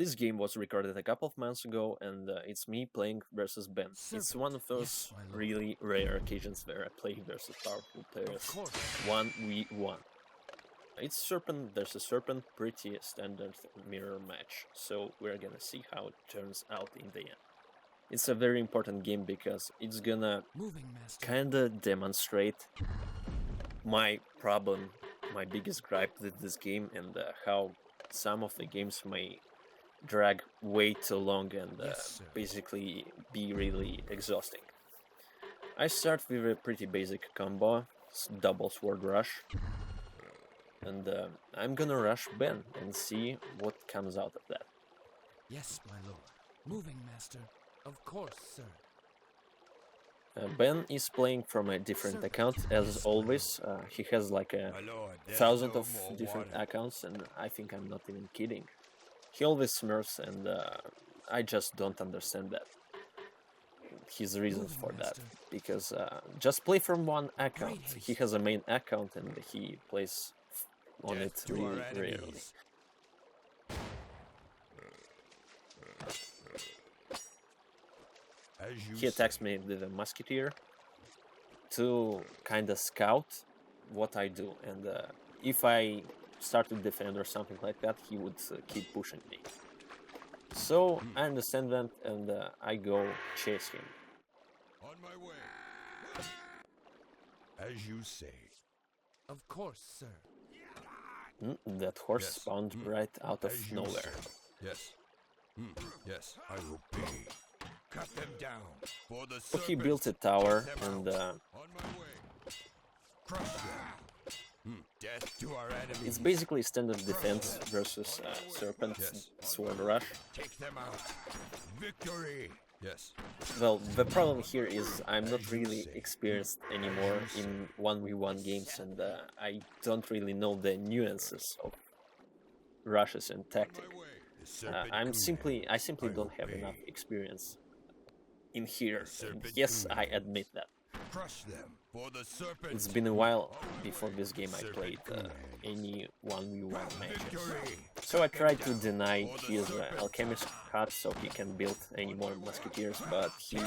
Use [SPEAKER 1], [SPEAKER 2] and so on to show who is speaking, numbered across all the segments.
[SPEAKER 1] This game was recorded a couple of months ago, and it's me playing versus Ben. It's one of those really rare occasions where I play versus powerful players 1v1. It's Serpent versus Serpent, pretty standard mirror match, so we're gonna see how it turns out in the end. It's a very important game because it's gonna kinda demonstrate my problem, my biggest gripe with this game, and how some of the games may drag way too long and basically be really exhausting. I start with a pretty basic combo, double sword rush, and I'm gonna rush Ben and see what comes out of that.
[SPEAKER 2] Yes, my lord. Moving master. Of course, sir.
[SPEAKER 1] Ben is playing from a different account as always. He has like 1,000 of different accounts, and I think I'm not even kidding. He always smurfs, and I just don't understand that. His reasons for that, because just play from one account. He has a main account and he plays on it really rarely. He attacks me with a musketeer to kinda scout what I do, and if I start to defend or something like that, he would keep pushing me. So I understand that, and I go chase him.
[SPEAKER 3] On my way. As you say.
[SPEAKER 2] Of course, sir.
[SPEAKER 1] That horse spawned right out of nowhere.
[SPEAKER 3] Yes. Yes, I will be. Cut them down. For the
[SPEAKER 1] So he built a tower, and
[SPEAKER 3] on my way. Crush them. Death to our enemies.
[SPEAKER 1] it's basically standard defense versus Serpent sword rush.
[SPEAKER 3] Take them out. Victory. Yes.
[SPEAKER 1] Well, the problem here is I'm not really experienced anymore in 1v1 games, and I don't really know the nuances of rushes and tactic. I simply don't have enough experience in here. And yes, I admit that.
[SPEAKER 3] Crush them for the serpent.
[SPEAKER 1] It's been a while before this game I played any 1v1 matches. So I tried to deny his alchemist cut so he can build any more musketeers, but he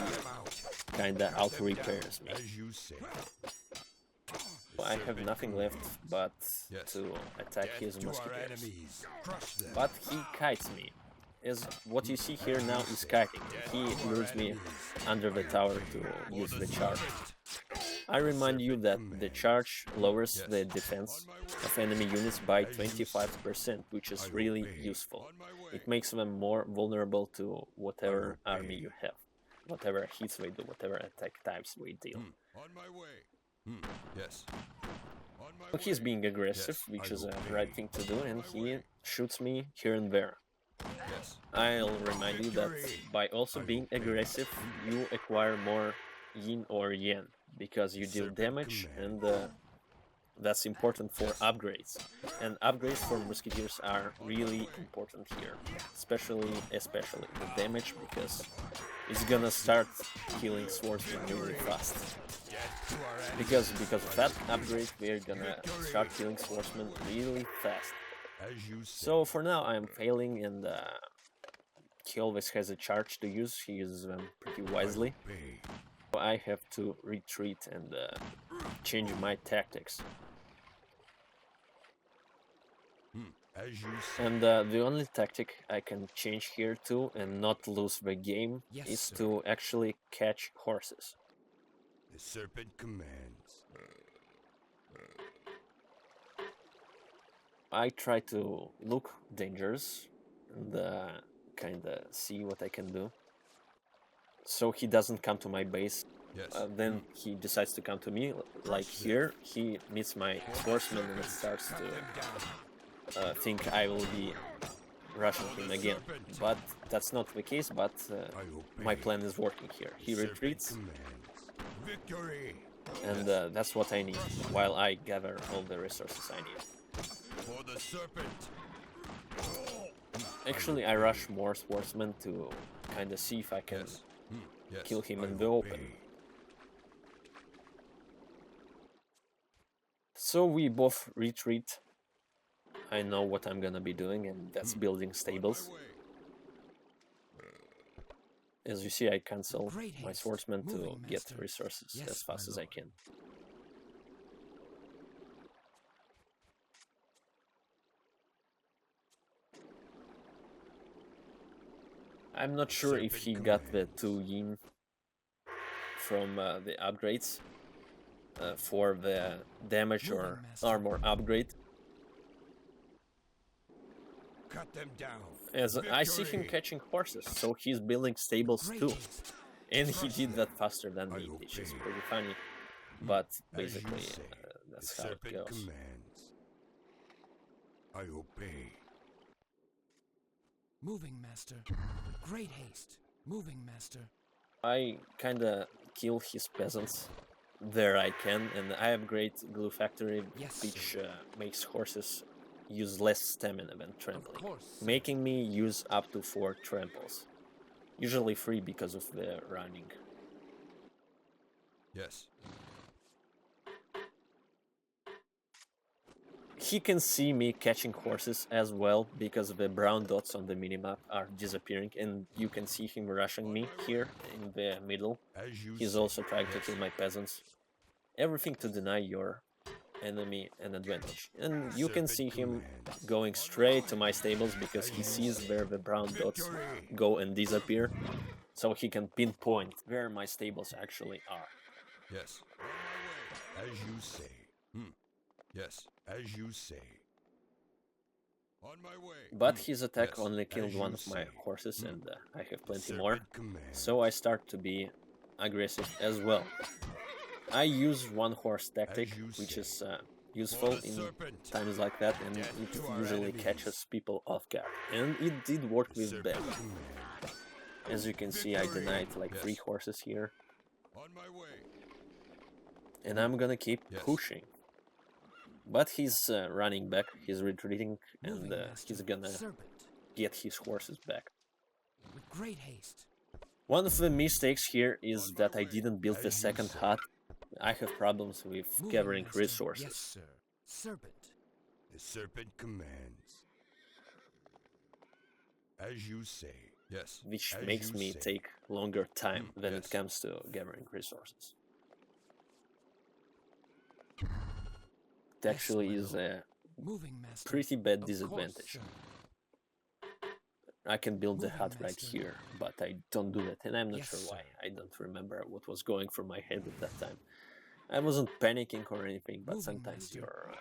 [SPEAKER 1] kinda out-repairs me.
[SPEAKER 3] As you say.
[SPEAKER 1] I have nothing left but to attack his musketeers. But he kites me. As what you see here now is kiting. He lures me under the tower to use the charge. I remind you that the charge lowers the defense of enemy units by 25%, which is really useful. It makes them more vulnerable to whatever army you have, whatever hits we do, whatever attack types we deal.
[SPEAKER 3] On my way. Yes.
[SPEAKER 1] He's being aggressive, which is a right thing to do, and he shoots me here and there. I'll remind you that by also being aggressive, you acquire more yin or yang, because you deal damage, and that's important for upgrades. And upgrades for musketeers are really important here, especially the damage, because it's gonna start killing swordsmen really fast. Because of that upgrade, we're gonna start killing swordsmen really fast. So for now I'm failing, and he always has a charge to use. He uses them pretty wisely. So I have to retreat and change my tactics. And the only tactic I can change here to and not lose the game is to actually catch horses.
[SPEAKER 3] The serpent commands.
[SPEAKER 1] I try to look dangerous and kinda see what I can do, so he doesn't come to my base. Then he decides to come to me, like here. He meets my swordsman and starts to think I will be rushing him again. But that's not the case, but my plan is working here. He retreats, and that's what I need, while I gather all the resources I need.
[SPEAKER 3] For the serpent.
[SPEAKER 1] Actually, I rush more swordsmen to kinda see if I can kill him in the open. So we both retreat. I know what I'm gonna be doing, and that's building stables. As you see, I cancel
[SPEAKER 2] Great
[SPEAKER 1] my
[SPEAKER 2] haste.
[SPEAKER 1] swordsman to
[SPEAKER 2] Moving,
[SPEAKER 1] get
[SPEAKER 2] master.
[SPEAKER 1] resources
[SPEAKER 2] Yes,
[SPEAKER 1] as fast
[SPEAKER 2] my
[SPEAKER 1] as I
[SPEAKER 2] lord.
[SPEAKER 1] can. I'm not sure if he got the 2 yin from the upgrades for the damage or
[SPEAKER 2] Moving, master.
[SPEAKER 1] armor upgrade.
[SPEAKER 3] Cut them down.
[SPEAKER 1] As I see him
[SPEAKER 3] Victory.
[SPEAKER 1] catching horses, so he's building stables
[SPEAKER 2] Great
[SPEAKER 1] too.
[SPEAKER 2] haste.
[SPEAKER 1] And he did that faster than
[SPEAKER 3] I
[SPEAKER 1] me, which is
[SPEAKER 3] obey.
[SPEAKER 1] pretty funny. But
[SPEAKER 3] As you
[SPEAKER 1] basically,
[SPEAKER 3] say,
[SPEAKER 1] that's
[SPEAKER 3] the
[SPEAKER 1] how it
[SPEAKER 3] serpent
[SPEAKER 1] goes.
[SPEAKER 3] commands. I obey.
[SPEAKER 2] Moving, master. Great haste. Moving, master.
[SPEAKER 1] I kinda kill his peasants there I can, and I have great glue factory,
[SPEAKER 2] Yes,
[SPEAKER 1] which makes horses use less stamina than
[SPEAKER 2] Of
[SPEAKER 1] trampling,
[SPEAKER 2] course. sir.
[SPEAKER 1] making me use up to 4 tramples. Usually 3 because of the running.
[SPEAKER 3] Yes.
[SPEAKER 1] He can see me catching horses as well because the brown dots on the minimap are disappearing, and you can see him rushing me here in the middle.
[SPEAKER 3] As you
[SPEAKER 1] He's
[SPEAKER 3] say.
[SPEAKER 1] also trying to
[SPEAKER 3] Yes.
[SPEAKER 1] kill my peasants. Everything to deny your enemy an advantage. And you can see him going straight to my stables because he sees where the brown dots
[SPEAKER 3] Victory.
[SPEAKER 1] go and disappear, so he can pinpoint where my stables actually are.
[SPEAKER 3] Yes. As you say. Yes. As you say. On my way.
[SPEAKER 1] But his attack
[SPEAKER 3] Yes,
[SPEAKER 1] only
[SPEAKER 3] as
[SPEAKER 1] killed one
[SPEAKER 3] you
[SPEAKER 1] of my
[SPEAKER 3] say.
[SPEAKER 1] horses, and I have plenty
[SPEAKER 3] Serpent
[SPEAKER 1] more.
[SPEAKER 3] commands.
[SPEAKER 1] So I start to be aggressive as well. I use one horse tactic,
[SPEAKER 3] As you
[SPEAKER 1] which
[SPEAKER 3] say.
[SPEAKER 1] is useful
[SPEAKER 3] For the
[SPEAKER 1] in
[SPEAKER 3] serpent.
[SPEAKER 1] times like that, and
[SPEAKER 3] Death
[SPEAKER 1] it
[SPEAKER 3] to our
[SPEAKER 1] usually
[SPEAKER 3] enemies.
[SPEAKER 1] catches people off guard. And it did work with
[SPEAKER 3] Serpent
[SPEAKER 1] them.
[SPEAKER 3] commands.
[SPEAKER 1] As you can see, I
[SPEAKER 3] Victory.
[SPEAKER 1] denied like 3
[SPEAKER 3] Yes.
[SPEAKER 1] horses here,
[SPEAKER 3] On my way.
[SPEAKER 1] and I'm gonna keep
[SPEAKER 3] Yes.
[SPEAKER 1] pushing. But he's running back, he's retreating, and
[SPEAKER 2] Moving, master.
[SPEAKER 1] he's gonna
[SPEAKER 2] Serpent.
[SPEAKER 1] get his horses back.
[SPEAKER 2] With great haste.
[SPEAKER 1] One of the mistakes here is that I didn't build the
[SPEAKER 3] As you
[SPEAKER 1] second
[SPEAKER 3] say.
[SPEAKER 1] hut. I have problems with
[SPEAKER 2] Moving,
[SPEAKER 1] gathering
[SPEAKER 2] master.
[SPEAKER 1] resources.
[SPEAKER 2] Yes, sir. Serpent.
[SPEAKER 3] The serpent commands. As you say. Yes.
[SPEAKER 1] Which
[SPEAKER 3] as
[SPEAKER 1] makes
[SPEAKER 3] you
[SPEAKER 1] me
[SPEAKER 3] say.
[SPEAKER 1] take longer time when
[SPEAKER 3] yes.
[SPEAKER 1] it comes to gathering resources. It
[SPEAKER 2] Yes,
[SPEAKER 1] actually
[SPEAKER 2] my
[SPEAKER 1] is
[SPEAKER 2] lord.
[SPEAKER 1] a
[SPEAKER 2] Moving, master.
[SPEAKER 1] pretty bad
[SPEAKER 2] Of
[SPEAKER 1] disadvantage.
[SPEAKER 2] course, sir.
[SPEAKER 1] I can build the
[SPEAKER 2] Moving,
[SPEAKER 1] hut right
[SPEAKER 2] master.
[SPEAKER 1] here, but I don't do that, and I'm not
[SPEAKER 2] Yes,
[SPEAKER 1] sure why.
[SPEAKER 2] sir.
[SPEAKER 1] I don't remember what was going through my head at that time. I wasn't panicking or anything, but
[SPEAKER 2] Moving,
[SPEAKER 1] sometimes
[SPEAKER 2] master.
[SPEAKER 1] you're...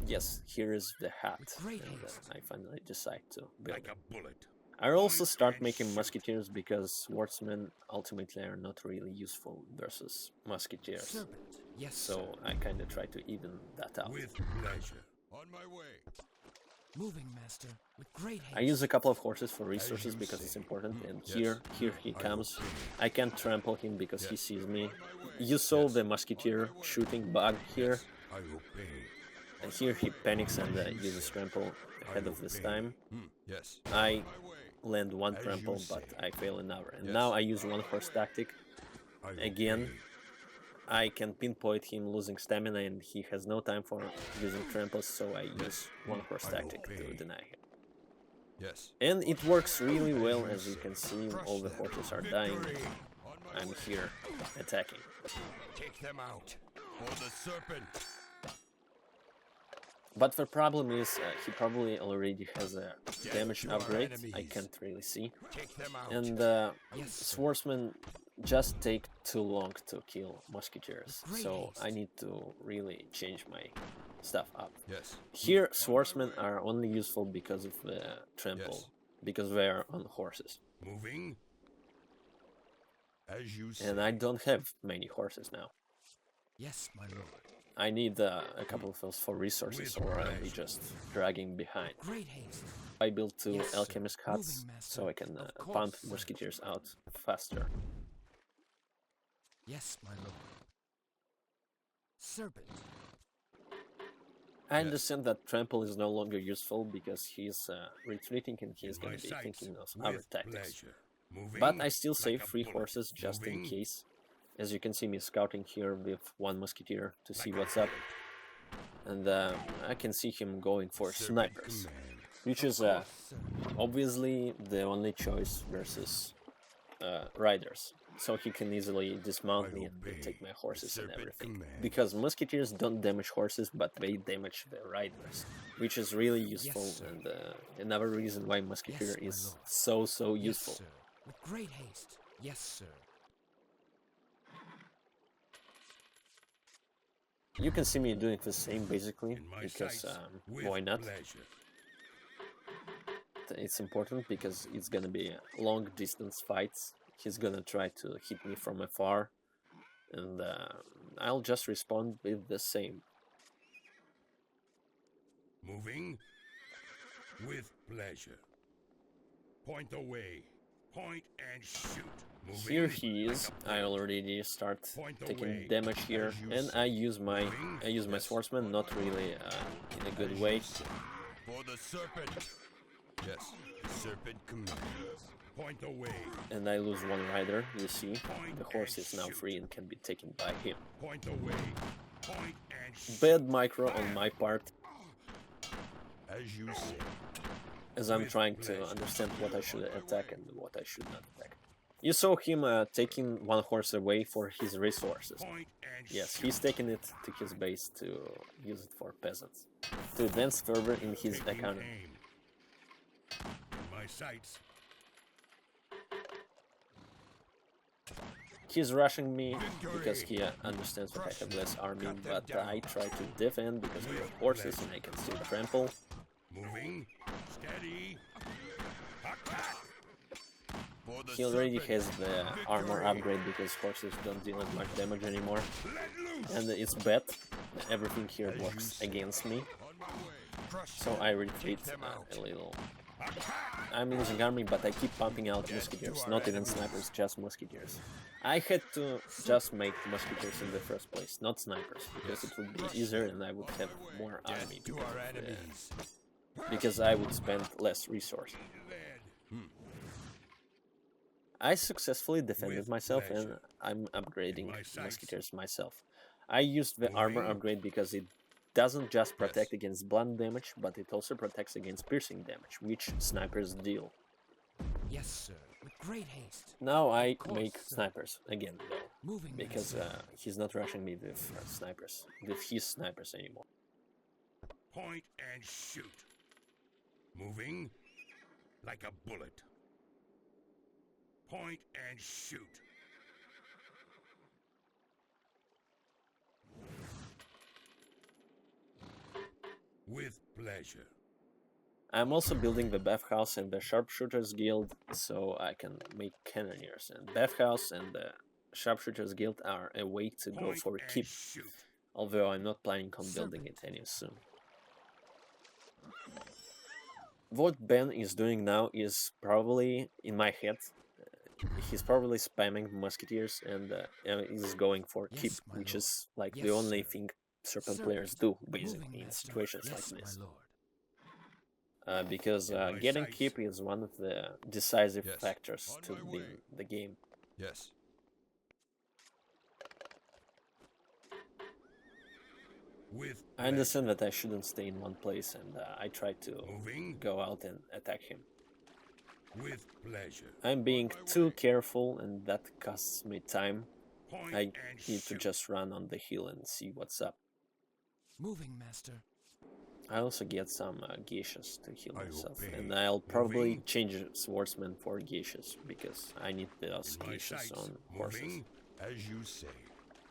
[SPEAKER 1] yes, here is the hut,
[SPEAKER 2] Great
[SPEAKER 1] and
[SPEAKER 2] haste.
[SPEAKER 1] I finally decide to build
[SPEAKER 3] Like
[SPEAKER 1] it.
[SPEAKER 3] a bullet.
[SPEAKER 1] I also start
[SPEAKER 3] and
[SPEAKER 1] making
[SPEAKER 3] shoot.
[SPEAKER 1] musketeers because swordsmen ultimately are not really useful versus musketeers.
[SPEAKER 2] Serpent. Yes,
[SPEAKER 1] So
[SPEAKER 2] sir.
[SPEAKER 1] I kind of try to even that out.
[SPEAKER 3] With pleasure. On my way.
[SPEAKER 2] Moving, master. With great haste.
[SPEAKER 1] I use a couple of horses for resources
[SPEAKER 3] you
[SPEAKER 1] because
[SPEAKER 3] say.
[SPEAKER 1] it's important, and
[SPEAKER 3] Yes.
[SPEAKER 1] here he
[SPEAKER 3] I
[SPEAKER 1] comes.
[SPEAKER 3] obey.
[SPEAKER 1] I can't trample him because he
[SPEAKER 3] Yes.
[SPEAKER 1] sees me.
[SPEAKER 3] On my way.
[SPEAKER 1] You saw
[SPEAKER 3] Yes.
[SPEAKER 1] the musketeer
[SPEAKER 3] On my way.
[SPEAKER 1] shooting bug here,
[SPEAKER 3] Yes. I obey.
[SPEAKER 1] and here he panics and uses trample ahead of this time.
[SPEAKER 3] Yes.
[SPEAKER 1] I
[SPEAKER 3] On my way.
[SPEAKER 1] land one
[SPEAKER 3] As you
[SPEAKER 1] trample, but
[SPEAKER 3] say.
[SPEAKER 1] I fail another. And
[SPEAKER 3] Yes.
[SPEAKER 1] now I use one horse tactic.
[SPEAKER 3] I
[SPEAKER 1] Again,
[SPEAKER 3] obey.
[SPEAKER 1] I can pinpoint him losing stamina, and he has no time for using tramples, so I use one horse
[SPEAKER 3] I
[SPEAKER 1] tactic to
[SPEAKER 3] obey.
[SPEAKER 1] deny him.
[SPEAKER 3] Yes.
[SPEAKER 1] And it works really well, as you can see, all the horses are dying.
[SPEAKER 3] Victory. On my
[SPEAKER 1] I'm
[SPEAKER 3] way.
[SPEAKER 1] here attacking.
[SPEAKER 3] Take them out. For the serpent.
[SPEAKER 1] But the problem is, he probably already has a damage
[SPEAKER 3] to our
[SPEAKER 1] upgrade, I
[SPEAKER 3] enemies.
[SPEAKER 1] can't really see.
[SPEAKER 3] Take them out.
[SPEAKER 1] And
[SPEAKER 2] Yes, sir.
[SPEAKER 1] swordsmen just take too long to kill musketeers,
[SPEAKER 2] Great
[SPEAKER 1] so
[SPEAKER 2] haste.
[SPEAKER 1] I need to really change my stuff up.
[SPEAKER 3] Yes.
[SPEAKER 1] Here, swordsmen are only useful because of the trample,
[SPEAKER 3] Yes.
[SPEAKER 1] because they are on horses.
[SPEAKER 3] Moving. As you say.
[SPEAKER 1] And I don't have many horses now.
[SPEAKER 2] Yes, my lord.
[SPEAKER 1] I need a couple of those for resources,
[SPEAKER 3] With
[SPEAKER 1] or I'll be
[SPEAKER 3] pleasure.
[SPEAKER 1] just dragging behind.
[SPEAKER 2] Great haste.
[SPEAKER 1] I built 2
[SPEAKER 2] Yes, sir.
[SPEAKER 1] alchemist huts,
[SPEAKER 2] Moving, master.
[SPEAKER 1] so I can
[SPEAKER 2] Of
[SPEAKER 1] pump
[SPEAKER 2] course, sir.
[SPEAKER 1] musketeers out faster.
[SPEAKER 2] Yes, my lord. Serpent.
[SPEAKER 1] I
[SPEAKER 3] Yes.
[SPEAKER 1] understand that trample is no longer useful because he's retreating and he's
[SPEAKER 3] In
[SPEAKER 1] going
[SPEAKER 3] my
[SPEAKER 1] to be
[SPEAKER 3] sights.
[SPEAKER 1] thinking of
[SPEAKER 3] With
[SPEAKER 1] other tactics.
[SPEAKER 3] pleasure. Moving.
[SPEAKER 1] But I still
[SPEAKER 3] like
[SPEAKER 1] save
[SPEAKER 3] a
[SPEAKER 1] 3
[SPEAKER 3] bullet.
[SPEAKER 1] horses just in
[SPEAKER 3] Moving.
[SPEAKER 1] case. As you can see me scouting here with 1 musketeer to see
[SPEAKER 3] Like a
[SPEAKER 1] what's up.
[SPEAKER 3] bullet.
[SPEAKER 1] And I can see him going for
[SPEAKER 3] Serpent
[SPEAKER 1] snipers,
[SPEAKER 3] commands.
[SPEAKER 1] which
[SPEAKER 2] Of
[SPEAKER 1] is
[SPEAKER 2] course, sir.
[SPEAKER 1] obviously the only choice versus riders, so he can easily dismount me and take my horses and everything. Because musketeers don't damage horses, but they damage the riders, which is really useful, and another reason why musketeer is so useful.
[SPEAKER 2] Sir. With great haste. Yes, sir.
[SPEAKER 1] You can see me doing the same basically, because why not? It's important because it's gonna be long distance fights. He's gonna try to hit me from afar, and I'll just respond with the same.
[SPEAKER 3] Moving with pleasure. Point the way. Point and shoot. Moving
[SPEAKER 1] Here he is. I already start taking damage here, and I use my swordsman not really in a good way.
[SPEAKER 3] For the serpent. Yes, serpent command. Point the way.
[SPEAKER 1] And I lose one rider. You see, the horse is now free and can be taken by him.
[SPEAKER 3] Point the way. Point and shoot.
[SPEAKER 1] Bad micro on my part,
[SPEAKER 3] As you say.
[SPEAKER 1] as I'm trying to understand what I should attack and what I should not attack. You saw him taking one horse away for his resources.
[SPEAKER 3] Point and
[SPEAKER 1] Yes, he's taking it to his base to use it for peasants, to advance further in his
[SPEAKER 3] taking
[SPEAKER 1] economy.
[SPEAKER 3] aim. My sights.
[SPEAKER 1] He's rushing me because he understands that I have less army, but I try to defend because we have horses and I can still trample.
[SPEAKER 3] Moving. Steady. Attack. For the
[SPEAKER 1] He already
[SPEAKER 3] serpent.
[SPEAKER 1] has the armor upgrade because horses don't deal as much damage anymore.
[SPEAKER 3] Let loose.
[SPEAKER 1] And it's bad. Everything here works against me,
[SPEAKER 3] On my way. Crush
[SPEAKER 1] so I retreat a little. I'm losing army, but I keep pumping out musketeers, not even snipers, just musketeers. I had to just make musketeers in the first place, not snipers, because it would be easier and I would have more army,
[SPEAKER 3] to our enemies.
[SPEAKER 1] because I would spend less resources. I successfully defended
[SPEAKER 3] With
[SPEAKER 1] myself and
[SPEAKER 3] pleasure.
[SPEAKER 1] I'm upgrading
[SPEAKER 3] My sights.
[SPEAKER 1] musketeers myself. I used the armor
[SPEAKER 3] Moving.
[SPEAKER 1] upgrade because it doesn't just protect against blunt damage, but it also protects against piercing damage, which snipers deal.
[SPEAKER 2] Yes, sir. With great haste.
[SPEAKER 1] Now I
[SPEAKER 2] course,
[SPEAKER 1] make
[SPEAKER 2] sir.
[SPEAKER 1] snipers again, though,
[SPEAKER 2] Moving,
[SPEAKER 1] because
[SPEAKER 2] master.
[SPEAKER 1] he's not rushing me with snipers, with his snipers anymore.
[SPEAKER 3] Point and shoot. Moving like a bullet. Point and shoot. With pleasure.
[SPEAKER 1] I'm also building the bathhouse and the sharpshooters guild, so I can make cannoneers. And bathhouse and the sharpshooters guild are a way to go
[SPEAKER 3] Point
[SPEAKER 1] for
[SPEAKER 3] and
[SPEAKER 1] keep,
[SPEAKER 3] shoot.
[SPEAKER 1] although I'm not planning on building it any soon. What Ben is doing now is probably, in my head, he's probably spamming musketeers and is going for
[SPEAKER 2] Yes,
[SPEAKER 1] keep,
[SPEAKER 2] my
[SPEAKER 1] which
[SPEAKER 2] lord.
[SPEAKER 1] is like
[SPEAKER 2] Yes,
[SPEAKER 1] the only
[SPEAKER 2] sir.
[SPEAKER 1] thing Serpent
[SPEAKER 2] Serpent,
[SPEAKER 1] players do,
[SPEAKER 2] moving,
[SPEAKER 1] basically, in
[SPEAKER 2] master.
[SPEAKER 1] situations
[SPEAKER 2] Yes,
[SPEAKER 1] like this.
[SPEAKER 2] my lord.
[SPEAKER 1] Because
[SPEAKER 3] In my
[SPEAKER 1] getting
[SPEAKER 3] sights.
[SPEAKER 1] keep is one of the decisive
[SPEAKER 3] Yes,
[SPEAKER 1] factors
[SPEAKER 3] on
[SPEAKER 1] to
[SPEAKER 3] my
[SPEAKER 1] win
[SPEAKER 3] way.
[SPEAKER 1] the game.
[SPEAKER 3] Yes. With
[SPEAKER 1] I understand that I shouldn't stay in one place, and I try to
[SPEAKER 3] Moving
[SPEAKER 1] go out and attack him.
[SPEAKER 3] with pleasure.
[SPEAKER 1] I'm being
[SPEAKER 3] my
[SPEAKER 1] too
[SPEAKER 3] way.
[SPEAKER 1] careful, and that costs me time.
[SPEAKER 3] Point
[SPEAKER 1] I
[SPEAKER 3] and
[SPEAKER 1] need to
[SPEAKER 3] shoot.
[SPEAKER 1] just run on the hill and see what's up.
[SPEAKER 2] Moving, master.
[SPEAKER 1] I also get some geishas to heal
[SPEAKER 3] I
[SPEAKER 1] myself,
[SPEAKER 3] obey.
[SPEAKER 1] and I'll probably
[SPEAKER 3] Moving.
[SPEAKER 1] change swordsman for geishas because I need those
[SPEAKER 3] In my
[SPEAKER 1] geishas
[SPEAKER 3] sights.
[SPEAKER 1] on horses.
[SPEAKER 3] Moving as you say.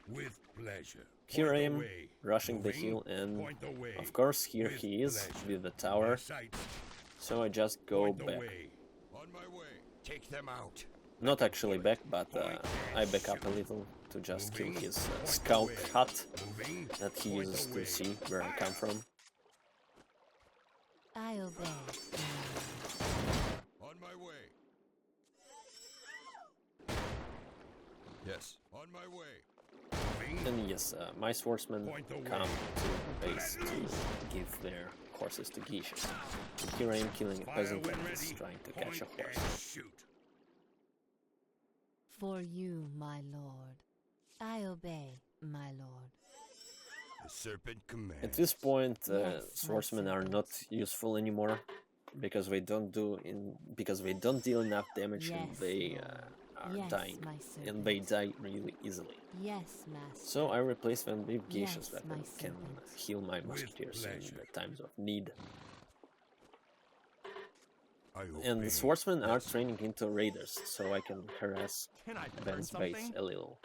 [SPEAKER 3] With pleasure.
[SPEAKER 1] Here
[SPEAKER 3] Point
[SPEAKER 1] I
[SPEAKER 3] the
[SPEAKER 1] am,
[SPEAKER 3] way.
[SPEAKER 1] rushing the
[SPEAKER 3] Moving.
[SPEAKER 1] hill, and
[SPEAKER 3] Point the way.
[SPEAKER 1] of course here
[SPEAKER 3] With
[SPEAKER 1] he is
[SPEAKER 3] pleasure.
[SPEAKER 1] with the
[SPEAKER 3] My
[SPEAKER 1] tower,
[SPEAKER 3] sights.
[SPEAKER 1] so I just go
[SPEAKER 3] Point the
[SPEAKER 1] back.
[SPEAKER 3] way. On my way. Take them out.
[SPEAKER 1] Not actually back, but I back up a little to just kill his scout hut
[SPEAKER 3] Moving.
[SPEAKER 1] that he
[SPEAKER 3] Point
[SPEAKER 1] uses
[SPEAKER 3] the
[SPEAKER 1] to
[SPEAKER 3] way.
[SPEAKER 1] see where I come from.
[SPEAKER 4] I obey.
[SPEAKER 3] On my way. Yes. On my way. Moving.
[SPEAKER 1] And yes, my swordsmen
[SPEAKER 3] Point the way.
[SPEAKER 1] come to the base to give their horses to geishas. And here I am killing a
[SPEAKER 3] Fire
[SPEAKER 1] peasant
[SPEAKER 3] when
[SPEAKER 1] that is
[SPEAKER 3] ready.
[SPEAKER 1] trying to catch a
[SPEAKER 3] Point
[SPEAKER 1] horse.
[SPEAKER 3] and shoot.
[SPEAKER 4] For you, my lord. I obey, my lord.
[SPEAKER 3] The serpent commands.
[SPEAKER 1] At this point,
[SPEAKER 4] Yes, my
[SPEAKER 1] swordsmen are not useful anymore because they don't deal enough damage and
[SPEAKER 4] Yes,
[SPEAKER 1] they
[SPEAKER 4] lord.
[SPEAKER 1] are
[SPEAKER 4] Yes,
[SPEAKER 1] dying,
[SPEAKER 4] my
[SPEAKER 1] and they
[SPEAKER 4] serpent.
[SPEAKER 1] die really easily.
[SPEAKER 4] Yes, master.
[SPEAKER 1] So I replace them with gaseous
[SPEAKER 4] Yes, my
[SPEAKER 1] weapon, can
[SPEAKER 4] serpent.
[SPEAKER 1] heal my musketeers in
[SPEAKER 3] pleasure.
[SPEAKER 1] the times of need.
[SPEAKER 3] I
[SPEAKER 1] And the
[SPEAKER 3] obey.
[SPEAKER 1] swordsmen are
[SPEAKER 3] Yes.
[SPEAKER 1] training into raiders, so I can harass
[SPEAKER 5] Can I burn
[SPEAKER 1] Ben's base
[SPEAKER 5] something?
[SPEAKER 1] a little.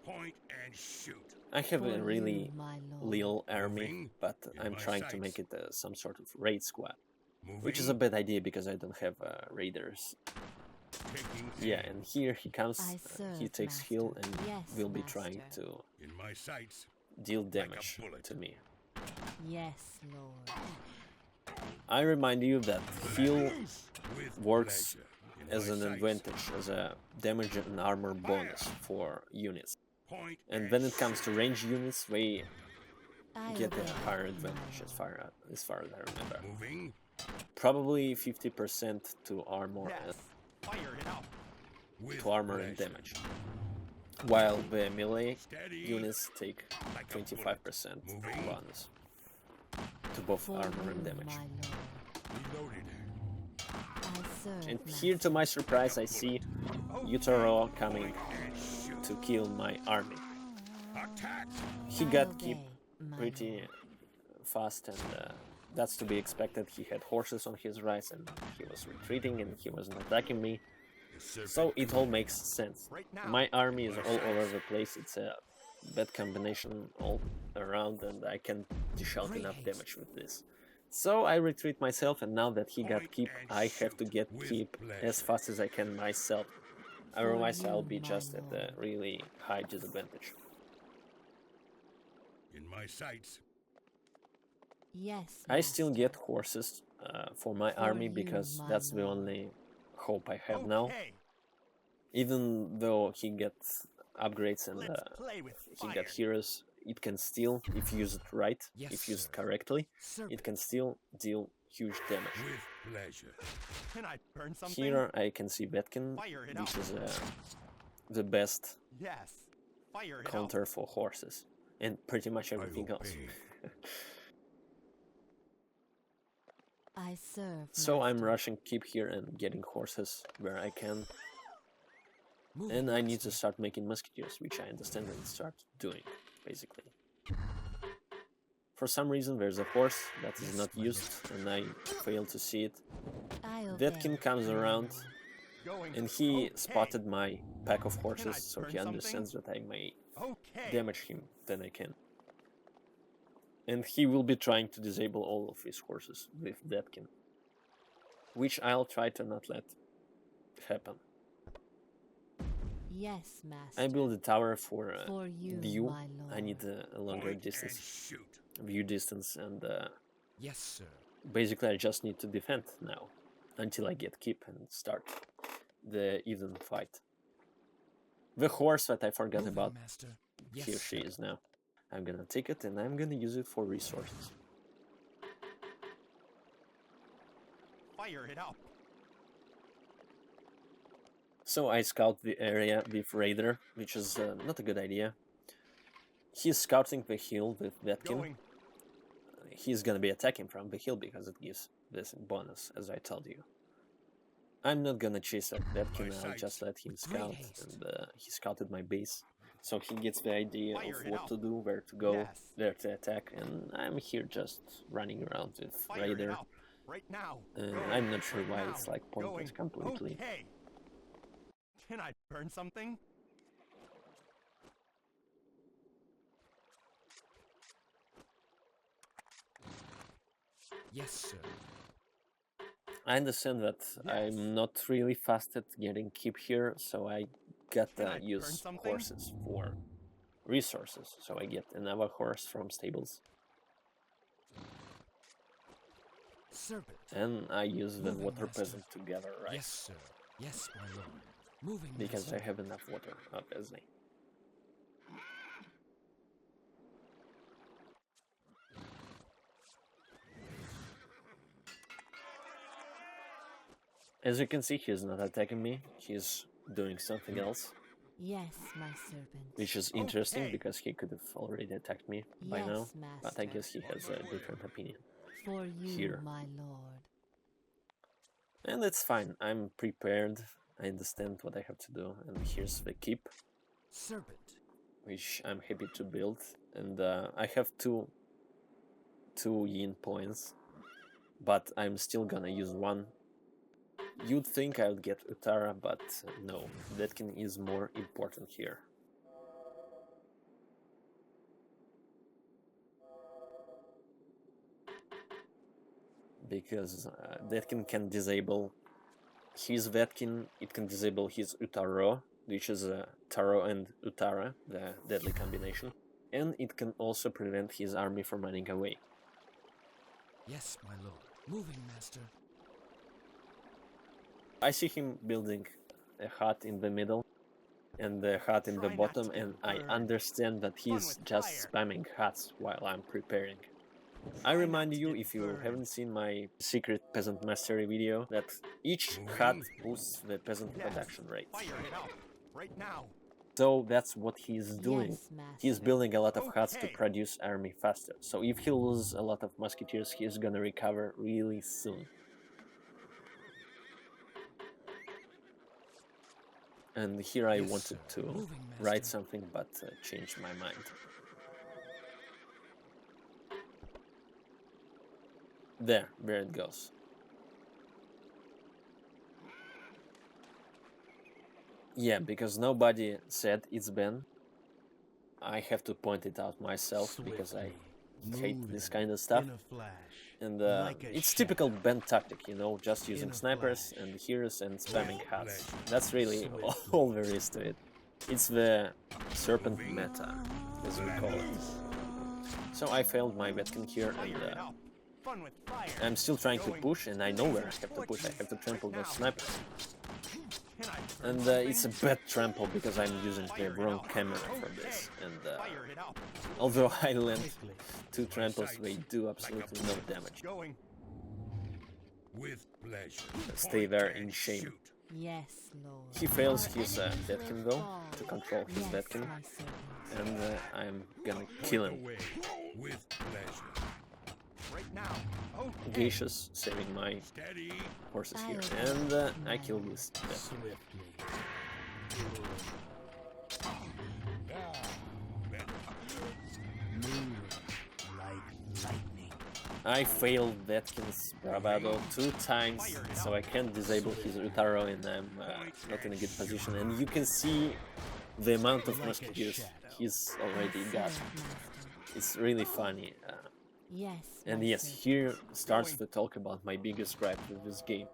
[SPEAKER 3] Point and shoot.
[SPEAKER 1] I have
[SPEAKER 4] For
[SPEAKER 1] a really
[SPEAKER 4] you, my lord.
[SPEAKER 1] little army,
[SPEAKER 3] Moving
[SPEAKER 1] but
[SPEAKER 3] in
[SPEAKER 1] I'm
[SPEAKER 3] my
[SPEAKER 1] trying to
[SPEAKER 3] sights.
[SPEAKER 1] make it some sort of raid squad,
[SPEAKER 3] Moving.
[SPEAKER 1] which is a bad idea because I don't have raiders.
[SPEAKER 3] Taking
[SPEAKER 1] Yeah,
[SPEAKER 3] aim.
[SPEAKER 1] and here he comes,
[SPEAKER 4] I
[SPEAKER 1] he
[SPEAKER 4] serve,
[SPEAKER 1] takes heal
[SPEAKER 4] master.
[SPEAKER 1] and
[SPEAKER 4] Yes,
[SPEAKER 1] will be trying
[SPEAKER 4] master.
[SPEAKER 1] to
[SPEAKER 3] In my sights.
[SPEAKER 1] deal
[SPEAKER 3] a
[SPEAKER 1] damage
[SPEAKER 3] bullet.
[SPEAKER 1] to me.
[SPEAKER 4] Yes, lord.
[SPEAKER 1] I remind you that heal
[SPEAKER 3] With
[SPEAKER 1] works
[SPEAKER 3] pleasure. In
[SPEAKER 1] as
[SPEAKER 3] my
[SPEAKER 1] an
[SPEAKER 3] sights.
[SPEAKER 1] advantage, as a damage and armor bonus for units.
[SPEAKER 3] Point
[SPEAKER 1] And when it comes to range units, they
[SPEAKER 4] I
[SPEAKER 1] get a
[SPEAKER 4] obey,
[SPEAKER 1] higher
[SPEAKER 4] my
[SPEAKER 1] advantage as
[SPEAKER 4] lord.
[SPEAKER 1] far as I remember.
[SPEAKER 3] Moving.
[SPEAKER 1] Probably 50% to armor
[SPEAKER 5] Yes. Fire it out.
[SPEAKER 3] With
[SPEAKER 1] to armor and
[SPEAKER 3] pleasure.
[SPEAKER 1] damage. While the melee
[SPEAKER 3] Steady.
[SPEAKER 1] units take
[SPEAKER 3] Like a
[SPEAKER 1] 25%
[SPEAKER 3] Moving.
[SPEAKER 1] bonus to both
[SPEAKER 4] For
[SPEAKER 1] armor
[SPEAKER 4] you,
[SPEAKER 1] and damage.
[SPEAKER 4] my lord.
[SPEAKER 3] Reloaded.
[SPEAKER 4] I serve,
[SPEAKER 1] And
[SPEAKER 4] master.
[SPEAKER 1] here, to my surprise, I see ʟᴏᴏ coming
[SPEAKER 3] And shoot.
[SPEAKER 1] to kill my army.
[SPEAKER 3] Attack.
[SPEAKER 1] He
[SPEAKER 4] I
[SPEAKER 1] got
[SPEAKER 4] obey,
[SPEAKER 1] keep
[SPEAKER 4] my
[SPEAKER 1] pretty
[SPEAKER 4] lord.
[SPEAKER 1] fast, and that's to be expected. He had horses on his right, and he was retreating, and he wasn't attacking me.
[SPEAKER 3] The serpent.
[SPEAKER 1] So it all makes sense.
[SPEAKER 5] Right now.
[SPEAKER 1] My army is all over the place. It's a bad combination all around, and I can dish out
[SPEAKER 4] Great
[SPEAKER 1] enough
[SPEAKER 4] haste.
[SPEAKER 1] damage with this. So I retreat myself, and now that he got
[SPEAKER 3] Point
[SPEAKER 1] keep,
[SPEAKER 3] and
[SPEAKER 1] I have to
[SPEAKER 3] shoot
[SPEAKER 1] get
[SPEAKER 3] with
[SPEAKER 1] keep
[SPEAKER 3] pleasure.
[SPEAKER 1] as fast as I can myself. Otherwise, I'll be
[SPEAKER 4] you, my
[SPEAKER 1] just at a
[SPEAKER 4] lord.
[SPEAKER 1] really high disadvantage.
[SPEAKER 3] In my sights.
[SPEAKER 4] Yes,
[SPEAKER 1] I still
[SPEAKER 4] master.
[SPEAKER 1] get horses for my
[SPEAKER 4] For
[SPEAKER 1] army
[SPEAKER 4] you,
[SPEAKER 1] because
[SPEAKER 4] my
[SPEAKER 1] that's the
[SPEAKER 4] lord.
[SPEAKER 1] only hope I have now.
[SPEAKER 5] Okay.
[SPEAKER 1] Even though he gets upgrades and
[SPEAKER 5] Let's play with
[SPEAKER 1] he
[SPEAKER 5] fire.
[SPEAKER 1] got heroes, it can still, if used right,
[SPEAKER 2] Yes,
[SPEAKER 1] if used
[SPEAKER 2] sir.
[SPEAKER 1] correctly,
[SPEAKER 2] Serpent.
[SPEAKER 1] it can still deal huge damage.
[SPEAKER 3] With pleasure.
[SPEAKER 5] Can I burn something?
[SPEAKER 1] Here I can see ʟᴏᴏ,
[SPEAKER 5] Fire it
[SPEAKER 1] which
[SPEAKER 5] out.
[SPEAKER 1] is the best
[SPEAKER 5] Yes. Fire it out.
[SPEAKER 1] counter for horses, and pretty much
[SPEAKER 3] I
[SPEAKER 1] everything else.
[SPEAKER 3] obey.
[SPEAKER 4] I serve,
[SPEAKER 1] So I'm
[SPEAKER 4] master.
[SPEAKER 1] rushing keep here and getting horses where I can,
[SPEAKER 2] Moving,
[SPEAKER 1] and I need
[SPEAKER 2] master.
[SPEAKER 1] to start making musketeers, which I understand and start doing, basically. For some reason there's a horse that is
[SPEAKER 2] Yes,
[SPEAKER 1] not
[SPEAKER 2] my
[SPEAKER 1] used, and I fail to see it.
[SPEAKER 4] I obey,
[SPEAKER 1] ʟᴏᴏ comes
[SPEAKER 4] my
[SPEAKER 1] around,
[SPEAKER 4] lord.
[SPEAKER 5] Going.
[SPEAKER 1] and he
[SPEAKER 5] Okay.
[SPEAKER 1] spotted my pack of horses, so
[SPEAKER 5] burn
[SPEAKER 1] he
[SPEAKER 5] something?
[SPEAKER 1] understands that I may
[SPEAKER 5] Okay.
[SPEAKER 1] damage him than I can. And he will be trying to disable all of his horses with ʟᴏᴏ, which I'll try to not let happen.
[SPEAKER 4] Yes, master.
[SPEAKER 1] I build a tower for
[SPEAKER 4] For you,
[SPEAKER 1] view.
[SPEAKER 4] my lord.
[SPEAKER 1] I need a longer
[SPEAKER 3] Point and
[SPEAKER 1] distance,
[SPEAKER 3] shoot.
[SPEAKER 1] view distance, and
[SPEAKER 2] Yes, sir.
[SPEAKER 1] basically I just need to defend now until I get keep and start the even fight. The horse that I forgot
[SPEAKER 2] Moving,
[SPEAKER 1] about,
[SPEAKER 2] master. Yes,
[SPEAKER 1] here she
[SPEAKER 2] sir.
[SPEAKER 1] is now. I'm gonna take it and I'm gonna use it for resources.
[SPEAKER 5] Fire it out.
[SPEAKER 1] So I scout the area with Raider, which is not a good idea. He's scouting the hill with ʟᴏᴏ.
[SPEAKER 5] Going.
[SPEAKER 1] He's gonna be attacking from the hill because it gives this bonus, as I told you. I'm not gonna chase up ʟᴏ, I'll just let him scout,
[SPEAKER 2] haste.
[SPEAKER 1] and he scouted my base. So he gets the idea
[SPEAKER 5] Fire
[SPEAKER 1] of
[SPEAKER 5] it
[SPEAKER 1] what
[SPEAKER 5] out.
[SPEAKER 1] to do, where to go,
[SPEAKER 5] Yes.
[SPEAKER 1] where to attack, and I'm here just running around with
[SPEAKER 5] Fire
[SPEAKER 1] Raider.
[SPEAKER 5] it out. Right now.
[SPEAKER 1] And
[SPEAKER 5] Going.
[SPEAKER 1] I'm not sure why
[SPEAKER 5] Now.
[SPEAKER 1] it's like pointless
[SPEAKER 5] Going.
[SPEAKER 1] completely.
[SPEAKER 5] Okay. Can I burn something?
[SPEAKER 2] Yes, sir.
[SPEAKER 1] I understand that I'm not really fast at getting keep here, so I gotta
[SPEAKER 5] Can I burn
[SPEAKER 1] use
[SPEAKER 5] something?
[SPEAKER 1] horses for resources. So I get another horse from stables,
[SPEAKER 2] Serpent.
[SPEAKER 1] and I use the
[SPEAKER 2] Moving,
[SPEAKER 1] water
[SPEAKER 2] master.
[SPEAKER 1] peasant together, right?
[SPEAKER 2] Yes, sir. Yes, my lord. Moving,
[SPEAKER 1] Because I
[SPEAKER 2] master.
[SPEAKER 1] have enough water, obviously. As you can see, he's not attacking me, he's doing something else,
[SPEAKER 4] Yes, my serpent.
[SPEAKER 1] which is interesting
[SPEAKER 5] Okay.
[SPEAKER 1] because he could have already attacked me by
[SPEAKER 4] Yes,
[SPEAKER 1] now,
[SPEAKER 4] master.
[SPEAKER 1] but I guess he has a different opinion.
[SPEAKER 4] For you,
[SPEAKER 1] here.
[SPEAKER 4] my lord.
[SPEAKER 1] And it's fine, I'm prepared, I understand what I have to do, and here's the keep,
[SPEAKER 2] Serpent.
[SPEAKER 1] which I'm happy to build, and I have two yin points, but I'm still gonna use one. You'd think I'll get Uttara, but no, Ʀᴏᴏ is more important here. Because Ʀᴏᴏ can disable his Ʀᴏᴏ, it can disable his Uttaro, which is Taro and Uttara, the deadly combination, and it can also prevent his army from running away.
[SPEAKER 2] Yes, my lord. Moving, master.
[SPEAKER 1] I see him building a hut in the middle and the hut in the bottom, and I understand that he's just spamming huts while I'm preparing. I remind you, if you haven't seen my secret peasant mastery video, that each hut boosts the peasant production rate.
[SPEAKER 5] Fire it up right now.
[SPEAKER 1] So that's what he's doing.
[SPEAKER 4] Yes, master.
[SPEAKER 1] He's building a lot of huts to
[SPEAKER 5] Okay.
[SPEAKER 1] produce army faster. So if he loses a lot of musketeers, he's gonna recover really soon. And here I
[SPEAKER 2] Yes,
[SPEAKER 1] wanted
[SPEAKER 2] sir.
[SPEAKER 1] to
[SPEAKER 2] Moving,
[SPEAKER 1] write
[SPEAKER 2] master.
[SPEAKER 1] something, but changed my mind. There it goes. Yeah, because nobody said it's Ben. I have to point it out myself because I hate this kind of stuff. And it's typical Ben tactic, you know, just using snipers and heroes and spamming huts. That's really all there is to it. It's the Serpent meta, as we call it. So I failed my Ʀᴏᴏ here, and
[SPEAKER 5] Fire it up. Fun with fire.
[SPEAKER 1] I'm still trying to push, and I know where I have to push. I have to trample those snipers.
[SPEAKER 5] Can I burn
[SPEAKER 1] And it's a bad trample because I'm using the wrong camera for this. And
[SPEAKER 5] fire it up?
[SPEAKER 1] although I land 2 tramples, they do absolutely no damage.
[SPEAKER 5] Going.
[SPEAKER 3] With pleasure.
[SPEAKER 1] Stay there in shame.
[SPEAKER 4] Yes, Lord.
[SPEAKER 1] He fails
[SPEAKER 4] Our
[SPEAKER 1] his
[SPEAKER 4] enemies
[SPEAKER 1] Ʀᴏᴏ
[SPEAKER 4] will
[SPEAKER 1] though,
[SPEAKER 4] fall.
[SPEAKER 1] to control his
[SPEAKER 4] Yes,
[SPEAKER 1] Ʀᴏᴏ,
[SPEAKER 4] my servant.
[SPEAKER 1] and I'm gonna kill him.
[SPEAKER 3] Away. With pleasure.
[SPEAKER 5] Right now. Okay.
[SPEAKER 1] Geishas saving my
[SPEAKER 3] Steady.
[SPEAKER 1] horses here, and I kill this Ʀᴏ.
[SPEAKER 2] Swiftly. Move like lightning.
[SPEAKER 1] I failed Ʀᴏ's bravado 2 times, so I can't disable his Utaro, and I'm not in a good position. And you can see the amount of musketeers he's already got.
[SPEAKER 4] Serve, master.
[SPEAKER 1] It's really funny.
[SPEAKER 4] Yes.
[SPEAKER 1] And
[SPEAKER 4] my
[SPEAKER 1] yes,
[SPEAKER 4] servant.
[SPEAKER 1] here starts the talk about my biggest gripe with this game.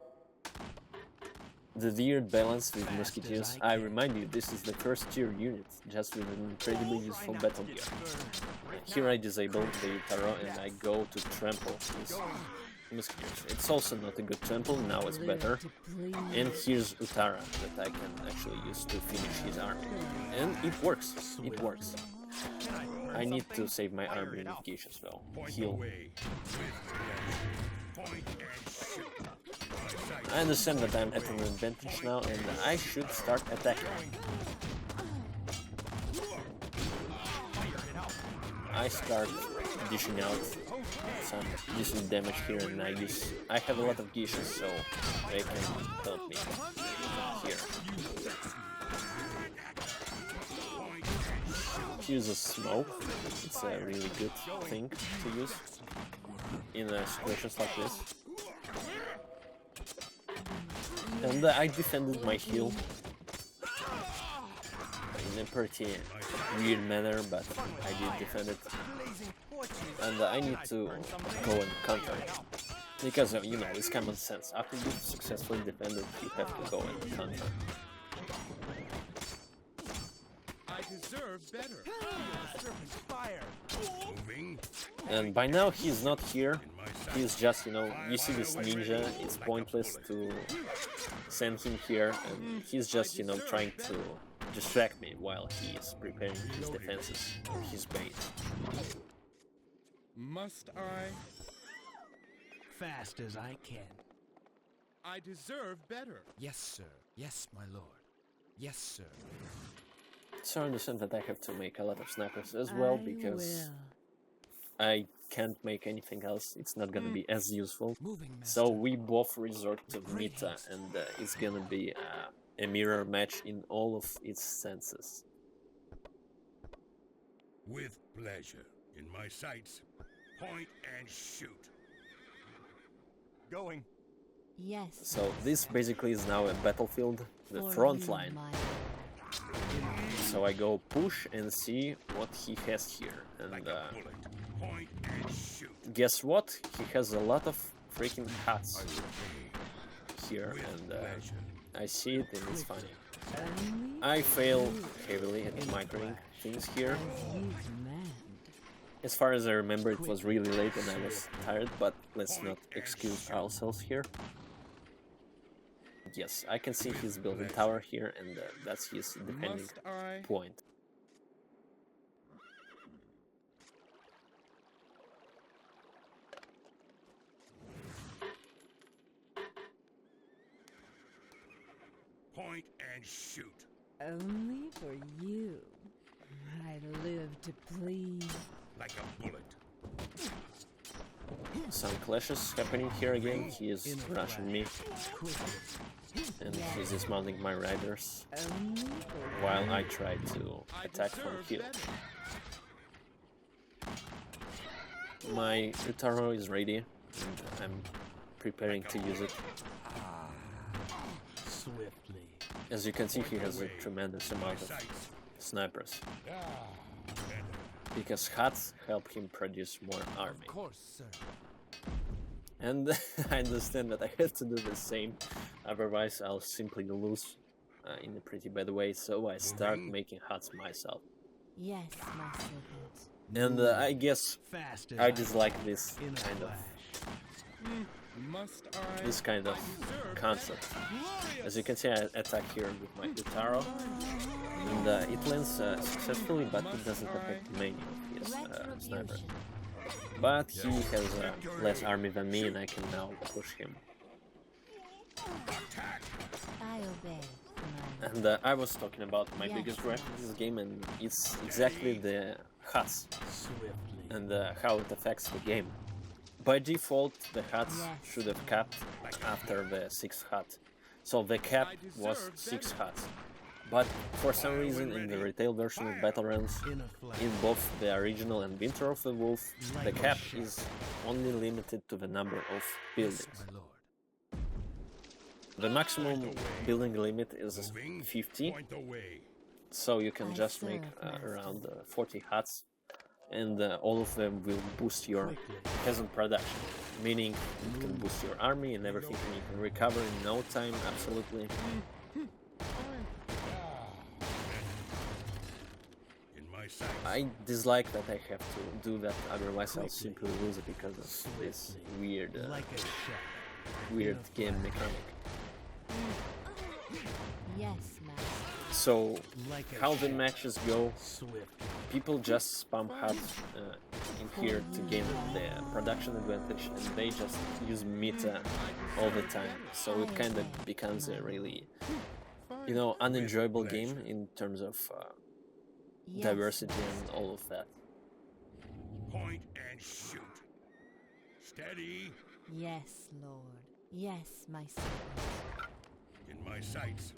[SPEAKER 1] The weird balance with musketeers. I remind you, this is the first tier unit, just with an incredibly useful battle gear. Here I disable the Utaro and I go to trample his musketeers. It's also not a good trample, now it's better.
[SPEAKER 4] To please.
[SPEAKER 1] And here's Uttara that I can actually use to finish his army. And it works, it works. I need to save my army with geishas though.
[SPEAKER 3] Point
[SPEAKER 1] Heal.
[SPEAKER 3] away. With pleasure. Point and shoot.
[SPEAKER 1] I understand that I'm at an advantage now and I should start attacking. I start dishing out some decent damage here, and I have a lot of geishas, so they can help me here. Use a smoke, it's a really good thing to use in situations like this. And I defended my heal in a pretty weird manner, but I did defend it. And I need to go and counter it. Because, you know, it's common sense. After you've successfully defended, you have to go and counter.
[SPEAKER 3] I deserve better.
[SPEAKER 5] Serpent's fire.
[SPEAKER 3] Moving.
[SPEAKER 1] And by now he's not here. He's just, you know, you see this ninja, it's pointless to send him here, and he's just, you know, trying to distract me while he is preparing his defenses and his bait.
[SPEAKER 3] Must I?
[SPEAKER 2] Fast as I can.
[SPEAKER 3] I deserve better.
[SPEAKER 2] Yes, sir. Yes, my lord. Yes, sir.
[SPEAKER 1] So I understand that I have to make a lot of snipers as well,
[SPEAKER 4] I
[SPEAKER 1] because
[SPEAKER 4] will.
[SPEAKER 1] I can't make anything else. It's not gonna be as useful.
[SPEAKER 2] Moving, master.
[SPEAKER 1] So we both resort to meta, and it's gonna be a mirror match in all of its senses.
[SPEAKER 3] With pleasure. In my sights. Point and shoot.
[SPEAKER 5] Going.
[SPEAKER 4] Yes.
[SPEAKER 1] So this basically is now a battlefield, the
[SPEAKER 4] for
[SPEAKER 1] front
[SPEAKER 4] you,
[SPEAKER 1] line.
[SPEAKER 4] my
[SPEAKER 1] So I go push and see what he has here. And
[SPEAKER 3] Like a bullet. Point and shoot.
[SPEAKER 1] guess what? He has a lot of freaking hats
[SPEAKER 3] I obey.
[SPEAKER 1] here,
[SPEAKER 3] With
[SPEAKER 1] and
[SPEAKER 3] pleasure.
[SPEAKER 1] I see it and it's funny.
[SPEAKER 4] Only
[SPEAKER 1] I fail heavily at microing things here.
[SPEAKER 4] as you command.
[SPEAKER 1] As far as I remember, it was really late and I was tired, but let's not excuse ourselves here. Yes, I can see he's building tower here, and that's his defending point.
[SPEAKER 3] Point and shoot.
[SPEAKER 4] Only for you. I live to please.
[SPEAKER 3] Like a bullet.
[SPEAKER 1] Some clashes happening here again. He is rushing me, and he's dismounting my riders
[SPEAKER 4] Only for
[SPEAKER 1] while I try to attack from hill. My ʟᴏᴏ is ready, and I'm preparing to use it.
[SPEAKER 2] Swiftly.
[SPEAKER 1] As you can see, he has a tremendous amount of snipers, because hats help him produce more army.
[SPEAKER 2] Of course, sir.
[SPEAKER 1] And I understand that I have to do the same, otherwise I'll simply lose in a pretty bad way, so I start making huts myself.
[SPEAKER 4] yes, my serpent.
[SPEAKER 1] And I guess
[SPEAKER 2] Fast as
[SPEAKER 1] I dislike this
[SPEAKER 2] in a
[SPEAKER 1] kind of
[SPEAKER 2] flash.
[SPEAKER 1] concept. As you can see, I attack here with my ʟᴏᴏ, and it lands successfully, but it doesn't affect many of his snipers. But he has less army than me, and I can now push him.
[SPEAKER 4] I obey, my
[SPEAKER 1] And I was talking about my biggest gripe in this game, and it's exactly the huts
[SPEAKER 2] Swiftly.
[SPEAKER 1] and how it affects the game. By default, the huts should have capped after the 6th hut. So the cap was 6 huts. But for some reason, in the retail version of Battlegrounds,
[SPEAKER 2] In a flash.
[SPEAKER 1] in both the original and Winter of the Wolf, the cap is only limited to the number of buildings.
[SPEAKER 2] My lord.
[SPEAKER 1] The maximum building limit is 50,
[SPEAKER 3] Point the way.
[SPEAKER 1] so you can just make around 40 huts, and all of them will boost your peasant production, meaning you can boost your army and everything, and you can recover in no time, absolutely.
[SPEAKER 3] In my sights.
[SPEAKER 1] I dislike that I have to do that, otherwise I'll simply lose it because of this weird,
[SPEAKER 2] Like a shadow.
[SPEAKER 1] weird game mechanic.
[SPEAKER 4] yes, master.
[SPEAKER 1] So,
[SPEAKER 2] Like a
[SPEAKER 1] how the
[SPEAKER 2] shadow.
[SPEAKER 1] matches go,
[SPEAKER 2] Swift.
[SPEAKER 1] people just spam huts in here to gain the production advantage, and they just use meta all the time. So it kind of becomes a really, unenjoyable game in terms of
[SPEAKER 4] Yes,
[SPEAKER 1] diversity and all of that.
[SPEAKER 3] Point and shoot. Steady.
[SPEAKER 4] yes, Lord. Yes, my servant.
[SPEAKER 3] In my sights.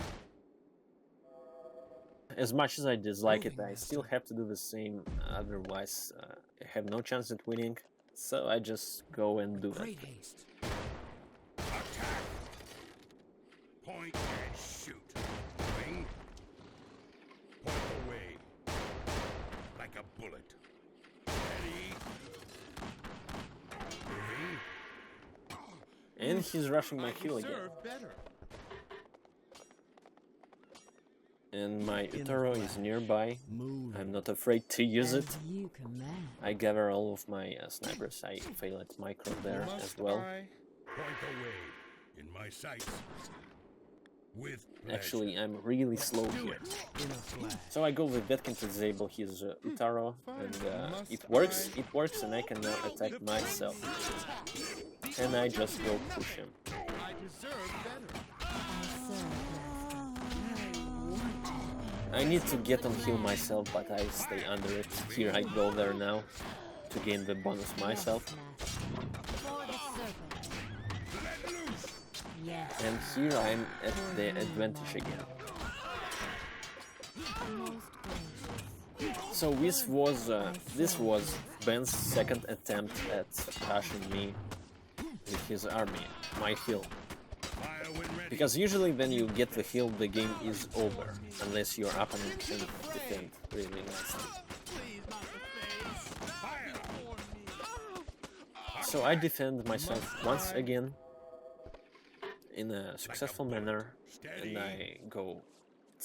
[SPEAKER 1] As much as I dislike it, I still have to do the same, otherwise I have no chance at winning. So I just go and do it.
[SPEAKER 2] Great haste.
[SPEAKER 3] Attack. Point and shoot. Wing. Point away. Like a bullet. Steady. Moving.
[SPEAKER 1] And he's rushing my hill again. And my ʟᴏᴏ is nearby.
[SPEAKER 2] Move.
[SPEAKER 1] I'm not afraid to use it.
[SPEAKER 4] As you command.
[SPEAKER 1] I gather all of my snipers. I fail at micro there as well.
[SPEAKER 3] Point away. In my sights. With pleasure.
[SPEAKER 1] Actually, I'm really slow here.
[SPEAKER 2] In a flash.
[SPEAKER 1] So I go with that to disable his ʟᴏᴏ, and it works, and I can now attack myself. And I just go push him.
[SPEAKER 4] I serve, master.
[SPEAKER 1] I need to get on hill myself, but I stay under it. Here I go there now. to gain the bonus myself.
[SPEAKER 4] Yes, master. For the serpent. Yes.
[SPEAKER 1] And here I'm at the advantage again.
[SPEAKER 4] Most gracious.
[SPEAKER 1] So this was Ben's second attempt at crushing me with his army, my heal.
[SPEAKER 3] Fire when ready.
[SPEAKER 1] Because usually when you get the heal, the game is over, unless your opponent can defend really nicely. So I defend myself once again in a successful manner, and I go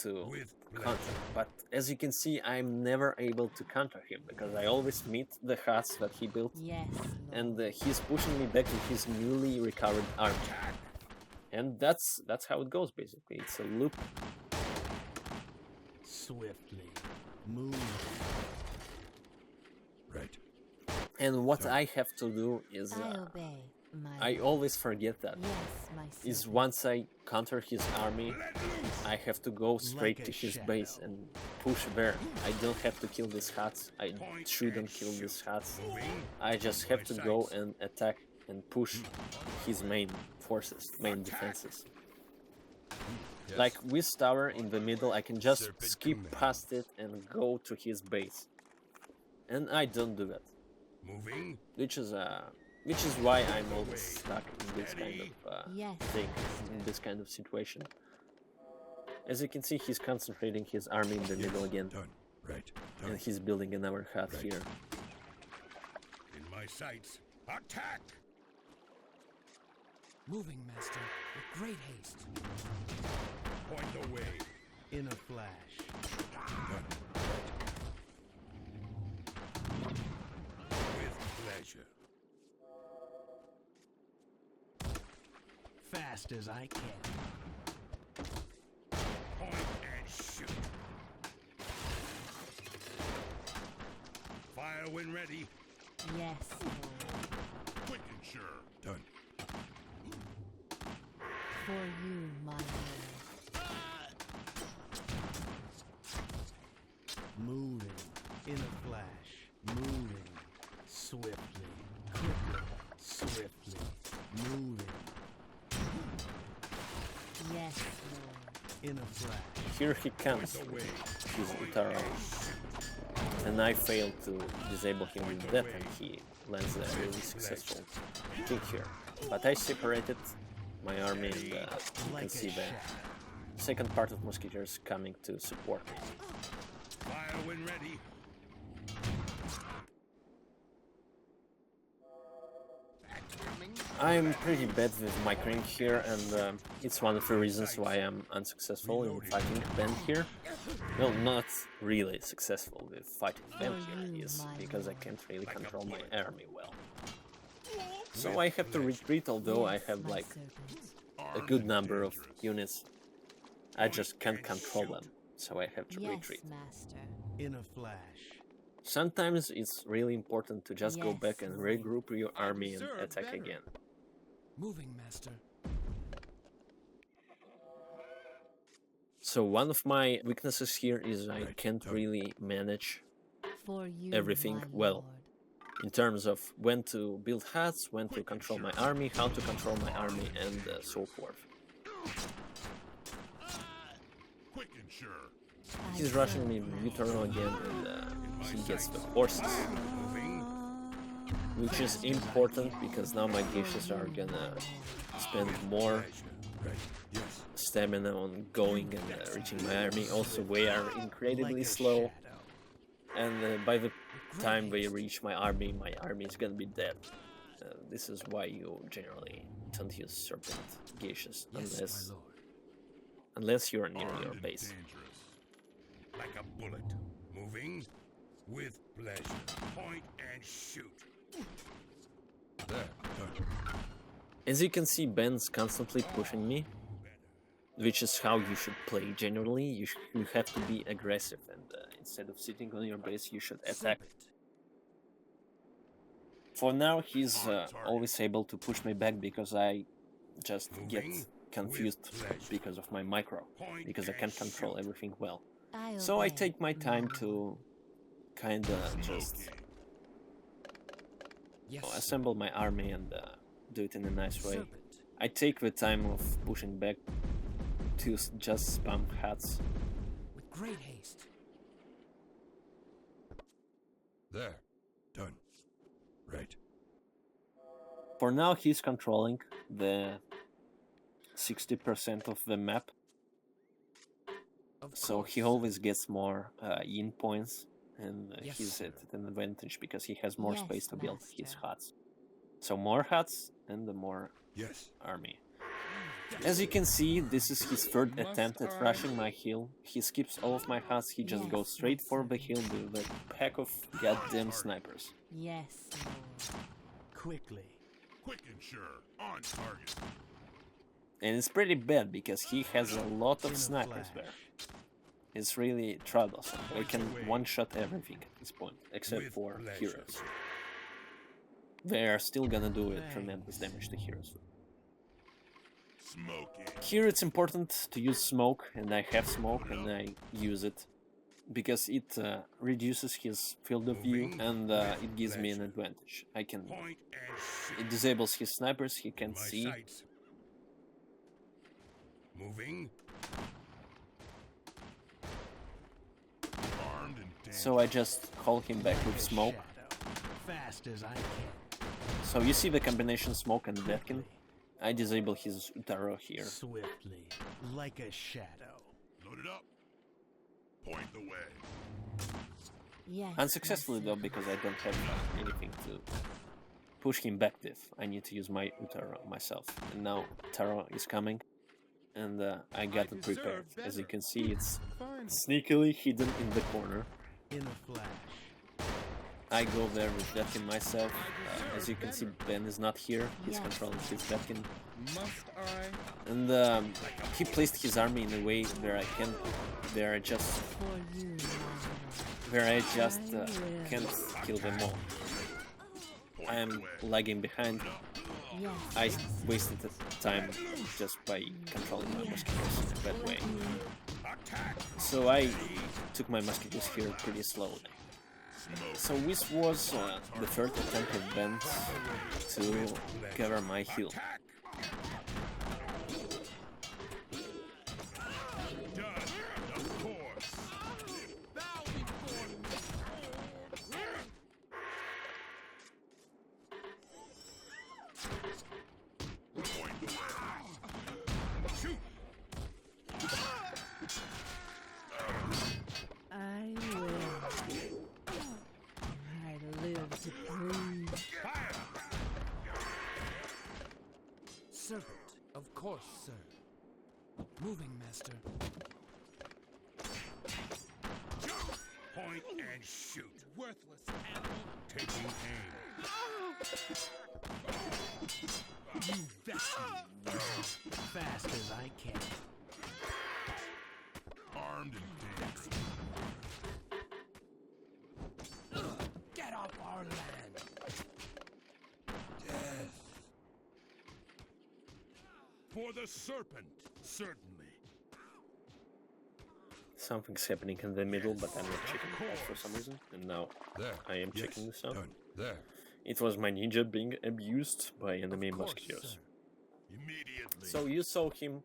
[SPEAKER 1] to counter. But as you can see, I'm never able to counter him, because I always meet the huts that he built,
[SPEAKER 4] Yes, Lord.
[SPEAKER 1] and he's pushing me back with his newly recovered army. And that's how it goes, basically. It's a loop.
[SPEAKER 2] Swiftly. Move.
[SPEAKER 3] Right.
[SPEAKER 1] And what I have to do is,
[SPEAKER 4] I obey, my
[SPEAKER 1] I
[SPEAKER 4] lord.
[SPEAKER 1] always forget that,
[SPEAKER 4] Yes, my
[SPEAKER 1] is
[SPEAKER 4] servant.
[SPEAKER 1] once I counter his army, I have to go straight
[SPEAKER 2] Like
[SPEAKER 1] to
[SPEAKER 2] a
[SPEAKER 1] his
[SPEAKER 2] shadow.
[SPEAKER 1] base and push there. I don't have to kill these huts. I shouldn't kill these huts. I just have to go and attack and push his main forces, main defenses.
[SPEAKER 3] Yes.
[SPEAKER 1] Like with tower in the middle, I can just
[SPEAKER 3] Serpent
[SPEAKER 1] skip
[SPEAKER 3] command.
[SPEAKER 1] past it and go to his base. And I don't do that,
[SPEAKER 3] Moving.
[SPEAKER 1] which is why I'm always stuck in this kind of
[SPEAKER 4] Yes,
[SPEAKER 1] thing, in this kind of situation. As you can see, he's concentrating his army in the middle again,
[SPEAKER 3] Done. Right.
[SPEAKER 1] and
[SPEAKER 3] Done.
[SPEAKER 1] he's building another hut
[SPEAKER 3] Right.
[SPEAKER 1] here.
[SPEAKER 3] In my sights. Attack.
[SPEAKER 2] Moving, master, with great haste.
[SPEAKER 3] Point the way.
[SPEAKER 2] In a flash.
[SPEAKER 3] Done. With pleasure.
[SPEAKER 2] Fast as I can.
[SPEAKER 3] Point and shoot. Fire when ready.
[SPEAKER 4] yes, Lord.
[SPEAKER 3] Quick and sure. Done.
[SPEAKER 4] For you, my lord.
[SPEAKER 2] Moving. In a flash. Moving. Swiftly. Quickly. Swiftly. Moving.
[SPEAKER 4] Yes, Lord.
[SPEAKER 2] In a flash.
[SPEAKER 1] Here he comes,
[SPEAKER 3] The way.
[SPEAKER 1] his Utara, and I failed to disable him with that, and he lands a really successful kick here. But I separated my army, and you can
[SPEAKER 2] Like a
[SPEAKER 1] see the
[SPEAKER 2] shadow.
[SPEAKER 1] second part of Musketeers coming to support me.
[SPEAKER 3] Fire when ready.
[SPEAKER 1] I'm pretty bad with my ring here, and it's one of the reasons why I'm unsuccessful in fighting Ben here. Well, not really successful with fighting Ben here, is because I can't really control my army well. So I have to retreat, although I
[SPEAKER 4] Yes,
[SPEAKER 1] have
[SPEAKER 4] my
[SPEAKER 1] like
[SPEAKER 4] servant.
[SPEAKER 1] a good number of units. I just can't control them, so I have to
[SPEAKER 4] Yes,
[SPEAKER 1] retreat.
[SPEAKER 4] master.
[SPEAKER 2] In a flash.
[SPEAKER 1] Sometimes it's really important to just go
[SPEAKER 4] Yes,
[SPEAKER 1] back and
[SPEAKER 4] Lord.
[SPEAKER 1] regroup your army and attack again.
[SPEAKER 2] Moving, master.
[SPEAKER 1] So one of my weaknesses here is I can't really manage
[SPEAKER 4] For you,
[SPEAKER 1] everything
[SPEAKER 4] my
[SPEAKER 1] well.
[SPEAKER 4] lord.
[SPEAKER 1] in terms of when to build huts, when to control my army, how to control my army, and so forth.
[SPEAKER 3] Quick and sure.
[SPEAKER 1] He's rushing me Utero again, and he gets the horses, which is important because now my geishas are gonna spend more
[SPEAKER 3] Right. Yes.
[SPEAKER 1] stamina on going and reaching my army. Also, we are incredibly
[SPEAKER 2] Like a
[SPEAKER 1] slow,
[SPEAKER 2] shadow.
[SPEAKER 1] and by the time they reach my army is gonna be dead. This is why you generally don't use Serpent geishas
[SPEAKER 2] Yes, my lord.
[SPEAKER 1] unless you're near
[SPEAKER 3] Armed
[SPEAKER 1] your
[SPEAKER 3] and
[SPEAKER 1] base.
[SPEAKER 3] dangerous. Like a bullet. Moving with pleasure. Point and shoot. There. Done.
[SPEAKER 1] As you can see, Ben's constantly pushing me, which is how you should play generally. You have to be aggressive, and instead of sitting on your base, you should attack. For now, he's always able to push me back because I just get confused because of my micro, because I can't control everything well. So I take my time to kinda just
[SPEAKER 2] Yes,
[SPEAKER 1] assemble my army and do it in a nice way.
[SPEAKER 2] Serpent.
[SPEAKER 1] I take the time of pushing back to just spam hats.
[SPEAKER 2] With great haste.
[SPEAKER 3] There. Done. Right.
[SPEAKER 1] For now, he's controlling the 60% of the map,
[SPEAKER 2] Of
[SPEAKER 1] so
[SPEAKER 2] course,
[SPEAKER 1] he always gets more yin points, and
[SPEAKER 2] Yes,
[SPEAKER 1] he's
[SPEAKER 2] sir.
[SPEAKER 1] at an advantage because he has more
[SPEAKER 4] Yes,
[SPEAKER 1] space to build his
[SPEAKER 4] master.
[SPEAKER 1] huts. So more huts and the more
[SPEAKER 3] Yes.
[SPEAKER 1] army. As you can see, this is his third attempt at rushing my hill. He skips all of my huts, he just
[SPEAKER 4] Yes,
[SPEAKER 1] goes straight
[SPEAKER 4] my
[SPEAKER 1] for the
[SPEAKER 4] servant.
[SPEAKER 1] hill with a pack of goddamn snipers.
[SPEAKER 4] Yes, Lord.
[SPEAKER 5] Quickly.
[SPEAKER 3] Quick and sure. On target.
[SPEAKER 1] And it's pretty bad because he has a lot of
[SPEAKER 5] In a
[SPEAKER 1] snipers
[SPEAKER 5] flash.
[SPEAKER 1] there. It's really troublesome. We can one-shot everything at this point, except
[SPEAKER 3] With
[SPEAKER 1] for
[SPEAKER 3] pleasure.
[SPEAKER 1] heroes. They are still gonna do
[SPEAKER 5] Thanks.
[SPEAKER 1] tremendous damage to heroes.
[SPEAKER 3] Smoking.
[SPEAKER 1] Here it's important to use smoke, and I have smoke, and I use it because it reduces his field of view, and it gives me an advantage. I can.
[SPEAKER 3] Point and shoot.
[SPEAKER 1] It disables his snipers. He can't
[SPEAKER 3] My
[SPEAKER 1] see.
[SPEAKER 3] sights. Moving. Armed and dangerous.
[SPEAKER 1] So I just call him back with smoke.
[SPEAKER 5] Fast as I can.
[SPEAKER 1] So you see the combination smoke and Ʌᴏᴏ. I disable his ʟᴏᴏ here.
[SPEAKER 5] Swiftly. Like a shadow.
[SPEAKER 3] Load it up. Point the way.
[SPEAKER 4] Yes.
[SPEAKER 1] Unsuccessfully
[SPEAKER 4] my
[SPEAKER 1] though,
[SPEAKER 4] servant.
[SPEAKER 1] because I don't have anything to push him back with. I need to use my ʟᴏᴏ myself. And now ʟᴏ is coming, and I got it prepared. As you can see, it's sneakily hidden in the corner.
[SPEAKER 5] In a flash.
[SPEAKER 1] I go there with Ʌᴏᴏ myself. As you can see, Ben is not here. He's
[SPEAKER 4] Yes.
[SPEAKER 1] controlling his Ʌᴏᴏ.
[SPEAKER 6] Must I?
[SPEAKER 1] And he placed his army in a way where I can, where I just,
[SPEAKER 4] For you, my lord.
[SPEAKER 1] where I just can't kill them all. I am lagging behind.
[SPEAKER 4] Yes.
[SPEAKER 1] I wasted the time just by controlling my musketeers in a bad way. So I took my musketeers here pretty slowly. So this was the third attempt of Ben to cover my hill.
[SPEAKER 3] Done. Of course. Point the way. Shoot.
[SPEAKER 4] I will. I live to prove.
[SPEAKER 3] Fire.
[SPEAKER 2] Serpent. Of course, sir. Moving, master.
[SPEAKER 3] Point and shoot.
[SPEAKER 6] Worthless animal.
[SPEAKER 3] Taking aim.
[SPEAKER 5] You vessel. Fast as I can.
[SPEAKER 3] Armed and dangerous.
[SPEAKER 2] Get off our land.
[SPEAKER 3] Death. For the serpent, certainly.
[SPEAKER 1] Something's happening in the middle, but I'm not checking it out for some reason. And now
[SPEAKER 3] There.
[SPEAKER 1] I am
[SPEAKER 3] Yes.
[SPEAKER 1] checking this out.
[SPEAKER 3] Done. There.
[SPEAKER 1] It was my ninja being abused by enemy
[SPEAKER 2] Of course,
[SPEAKER 1] musketeers.
[SPEAKER 2] sir.
[SPEAKER 3] Immediately.
[SPEAKER 1] So you saw him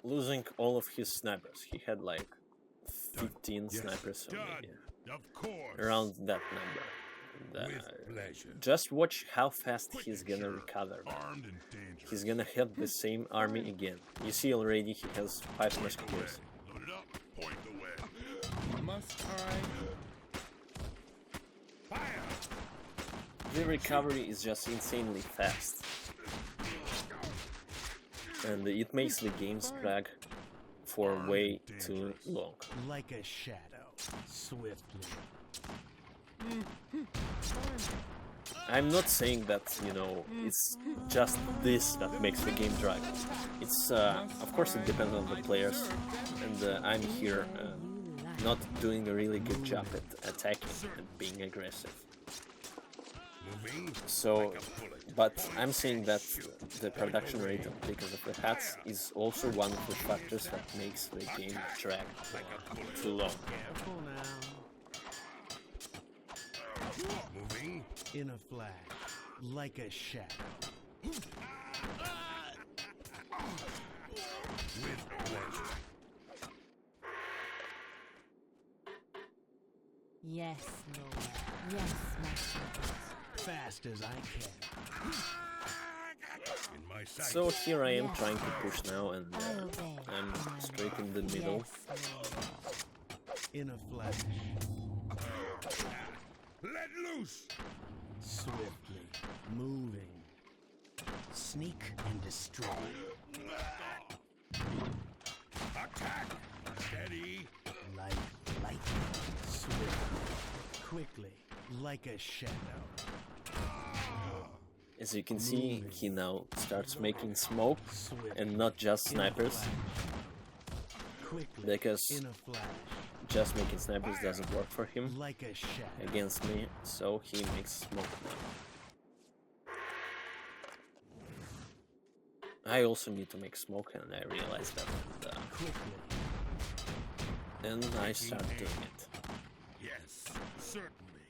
[SPEAKER 1] losing all of his snipers. He had like 15
[SPEAKER 3] Yes.
[SPEAKER 1] snipers, so
[SPEAKER 3] Done.
[SPEAKER 1] maybe
[SPEAKER 3] Of course.
[SPEAKER 1] around that number. And,
[SPEAKER 3] With pleasure.
[SPEAKER 1] just watch how fast he's gonna recover.
[SPEAKER 3] Armed and dangerous.
[SPEAKER 1] He's gonna have the same army again. You see already he has 5 musketeers.
[SPEAKER 3] Load it up. Point the way.
[SPEAKER 6] Must I?
[SPEAKER 3] Fire.
[SPEAKER 1] The recovery is just insanely fast. And it makes the games drag for way too long.
[SPEAKER 5] Like a shadow. Swiftly.
[SPEAKER 1] I'm not saying that, you know, it's just this that makes the game drag. It's, of course it depends on the players, and I'm here not doing a really good job at attacking and being aggressive.
[SPEAKER 3] Moving.
[SPEAKER 1] So, but I'm saying that the production rate because of the hats is also one of the factors that makes the game drag too long.
[SPEAKER 5] Careful now.
[SPEAKER 3] Moving.
[SPEAKER 5] In a flash, like a shadow.
[SPEAKER 3] With pleasure.
[SPEAKER 4] Yes, Lord. Yes, Master.
[SPEAKER 5] Fast as I can.
[SPEAKER 3] In my sight.
[SPEAKER 1] So here I am
[SPEAKER 4] Yes.
[SPEAKER 1] trying to push now, and
[SPEAKER 4] I obey.
[SPEAKER 1] I'm
[SPEAKER 4] my
[SPEAKER 1] straight
[SPEAKER 4] lord.
[SPEAKER 1] in the middle.
[SPEAKER 4] Yes, Lord.
[SPEAKER 5] In a flash,
[SPEAKER 3] Let loose.
[SPEAKER 5] swiftly, moving. Sneak and destroy.
[SPEAKER 3] Attack. Steady.
[SPEAKER 5] Like lightning, swiftly, quickly, like a shadow.
[SPEAKER 1] As you can see, he now starts making smoke
[SPEAKER 5] Swiftly,
[SPEAKER 1] and not just
[SPEAKER 5] in a
[SPEAKER 1] snipers,
[SPEAKER 5] flash. Quickly,
[SPEAKER 1] because
[SPEAKER 5] in a flash,
[SPEAKER 1] just making snipers doesn't work for him
[SPEAKER 5] like a shadow.
[SPEAKER 1] against me, so he makes smoke now. I also need to make smoke, and I realized that,
[SPEAKER 5] Quickly,
[SPEAKER 1] and I start doing it.
[SPEAKER 3] Yes, certainly.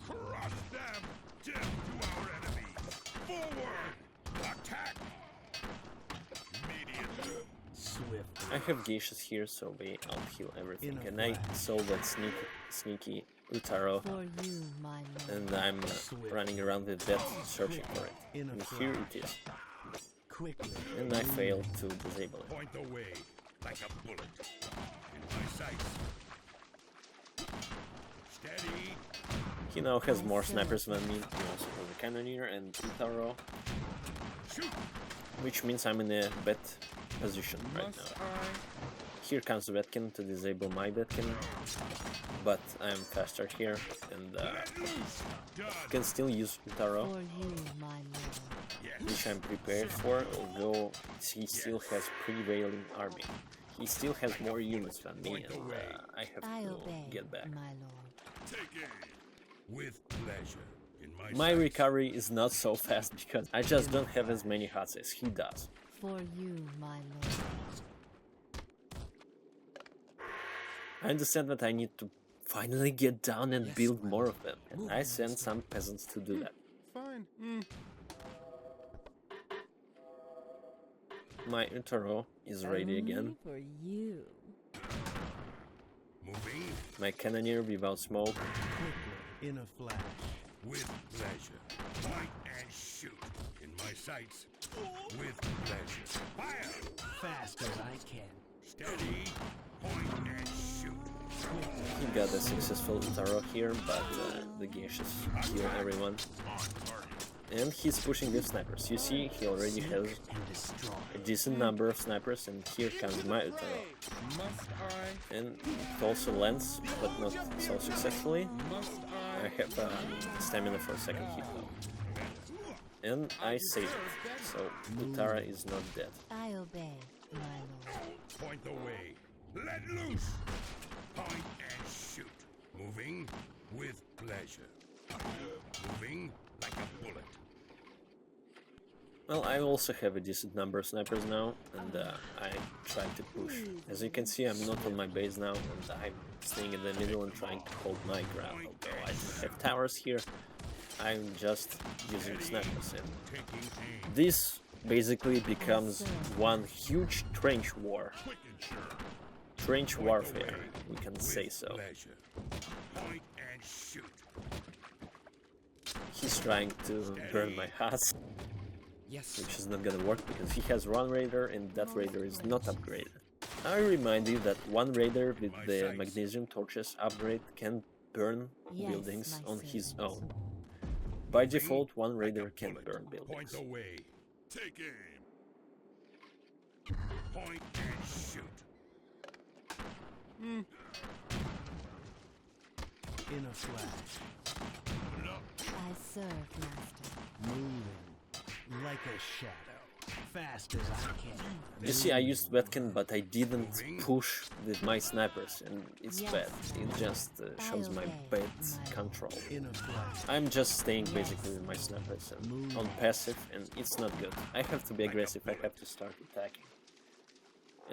[SPEAKER 3] Crush them. Death to our enemies. Forward. Attack. Immediately.
[SPEAKER 5] swiftly.
[SPEAKER 1] I have geishas here, so they out-heal everything,
[SPEAKER 5] In a
[SPEAKER 1] and I
[SPEAKER 5] flash.
[SPEAKER 1] saw that sneaky ʟᴏᴏ,
[SPEAKER 4] For you, my lord.
[SPEAKER 1] and I'm running around with that, searching for it.
[SPEAKER 5] In a
[SPEAKER 1] And here
[SPEAKER 5] flash.
[SPEAKER 1] it is,
[SPEAKER 5] Quickly,
[SPEAKER 1] and I failed to disable it.
[SPEAKER 3] Point the way like a bullet. In my sights. Steady.
[SPEAKER 1] He now has more snipers than me, he also has a cannoneer and ʟᴏᴏ,
[SPEAKER 3] Shoot.
[SPEAKER 1] which means I'm in a bad position right
[SPEAKER 6] Must
[SPEAKER 1] now.
[SPEAKER 6] I?
[SPEAKER 1] Here comes ʟᴏᴏ to disable my ʟᴏᴏ, but I'm faster here, and
[SPEAKER 3] Let loose. Done.
[SPEAKER 1] can still use ʟᴏᴏ,
[SPEAKER 4] For you, my lord.
[SPEAKER 3] Yes.
[SPEAKER 1] which I'm prepared for, although he still has prevailing army. He still has more units than me, and I have
[SPEAKER 4] I
[SPEAKER 1] to
[SPEAKER 4] obey,
[SPEAKER 1] get back.
[SPEAKER 4] my lord.
[SPEAKER 3] Take aim. With pleasure. In my
[SPEAKER 1] My
[SPEAKER 3] sights.
[SPEAKER 1] recovery is not so fast because I just don't have as many huts as he does.
[SPEAKER 4] For you, my lord.
[SPEAKER 1] I understand that I need to finally get down and
[SPEAKER 2] Yes,
[SPEAKER 1] build
[SPEAKER 2] my
[SPEAKER 1] more
[SPEAKER 2] lord.
[SPEAKER 1] of them, and
[SPEAKER 2] Move,
[SPEAKER 1] I sent
[SPEAKER 2] master.
[SPEAKER 1] some peasants to do that.
[SPEAKER 6] Fine.
[SPEAKER 1] My ʟᴏᴏ is ready again.
[SPEAKER 4] Only for you.
[SPEAKER 3] Moving.
[SPEAKER 1] My cannoneer without smoke.
[SPEAKER 5] quickly, in a flash.
[SPEAKER 3] With pleasure. Point and shoot. In my sights. With pleasure. Fire.
[SPEAKER 5] Fast as I can.
[SPEAKER 3] Steady. Point and shoot.
[SPEAKER 1] He got a successful ʟᴏ here, but the geishas kill everyone.
[SPEAKER 3] On target.
[SPEAKER 1] And he's pushing with snipers. You see, he already has
[SPEAKER 5] And destroy.
[SPEAKER 1] a decent number of snipers, and here comes my ʟᴏ.
[SPEAKER 6] Must I?
[SPEAKER 1] And it also lands, but not so successfully.
[SPEAKER 6] Must
[SPEAKER 1] I
[SPEAKER 6] I?
[SPEAKER 1] have stamina for a second hit though. And I saved it, so ʟᴏ is not dead.
[SPEAKER 4] I obey, my lord.
[SPEAKER 3] Point the way. Let loose. Point and shoot. Moving with pleasure. Moving like a bullet.
[SPEAKER 1] Well, I also have a decent number of snipers now, and I try to push. As you can see, I'm not on my base now, and I'm staying in the middle and trying to hold my ground. Although I don't have towers here, I'm just using snipers, and
[SPEAKER 3] Taking aim.
[SPEAKER 1] this basically becomes one huge trench war.
[SPEAKER 3] Quick and sure.
[SPEAKER 1] Trench warfare, we can say so.
[SPEAKER 3] Pleasure. Point and shoot.
[SPEAKER 1] He's trying to burn my huts,
[SPEAKER 2] Yes.
[SPEAKER 1] which is not gonna work because he has one raider and that raider is not upgraded. I remind you that one raider with the magnesium torches upgrade can burn
[SPEAKER 4] Yes,
[SPEAKER 1] buildings
[SPEAKER 4] my
[SPEAKER 1] on his
[SPEAKER 4] servant.
[SPEAKER 1] own. By default, one raider can burn
[SPEAKER 3] Point
[SPEAKER 1] buildings.
[SPEAKER 3] the way. Take aim. Point and shoot.
[SPEAKER 5] In a flash.
[SPEAKER 4] I serve, master.
[SPEAKER 5] Moving. Like a shadow. Fast as I can.
[SPEAKER 1] You see, I used ʟᴏᴏ, but I didn't push with my snipers, and it's
[SPEAKER 4] Yes.
[SPEAKER 1] bad. It just shows my bad control.
[SPEAKER 5] In a flash.
[SPEAKER 1] I'm just staying basically with my snipers and on passive, and it's not good. I have to be aggressive, I have to start attacking.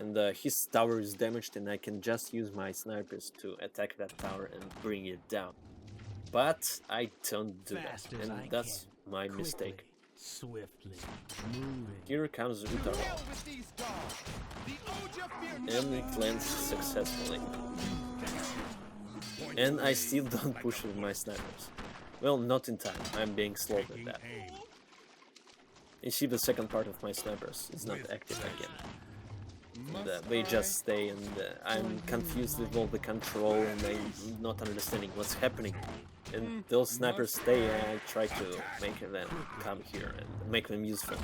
[SPEAKER 1] And his tower is damaged, and I can just use my snipers to attack that tower and bring it down. but I don't do that,
[SPEAKER 5] Fast as I
[SPEAKER 1] and that's
[SPEAKER 5] can.
[SPEAKER 1] my
[SPEAKER 5] Quickly,
[SPEAKER 1] mistake.
[SPEAKER 5] swiftly, moving.
[SPEAKER 1] Here comes ʟᴏᴏᴏ, and it lands successfully. And I still don't push with my snipers. Well, not in time, I'm being slow with that. You see, the second part of my snipers is not active again. And, they just stay, and I'm confused with all the control, and I'm not understanding what's happening. And those snipers stay, and I try to make them come here and make them useful.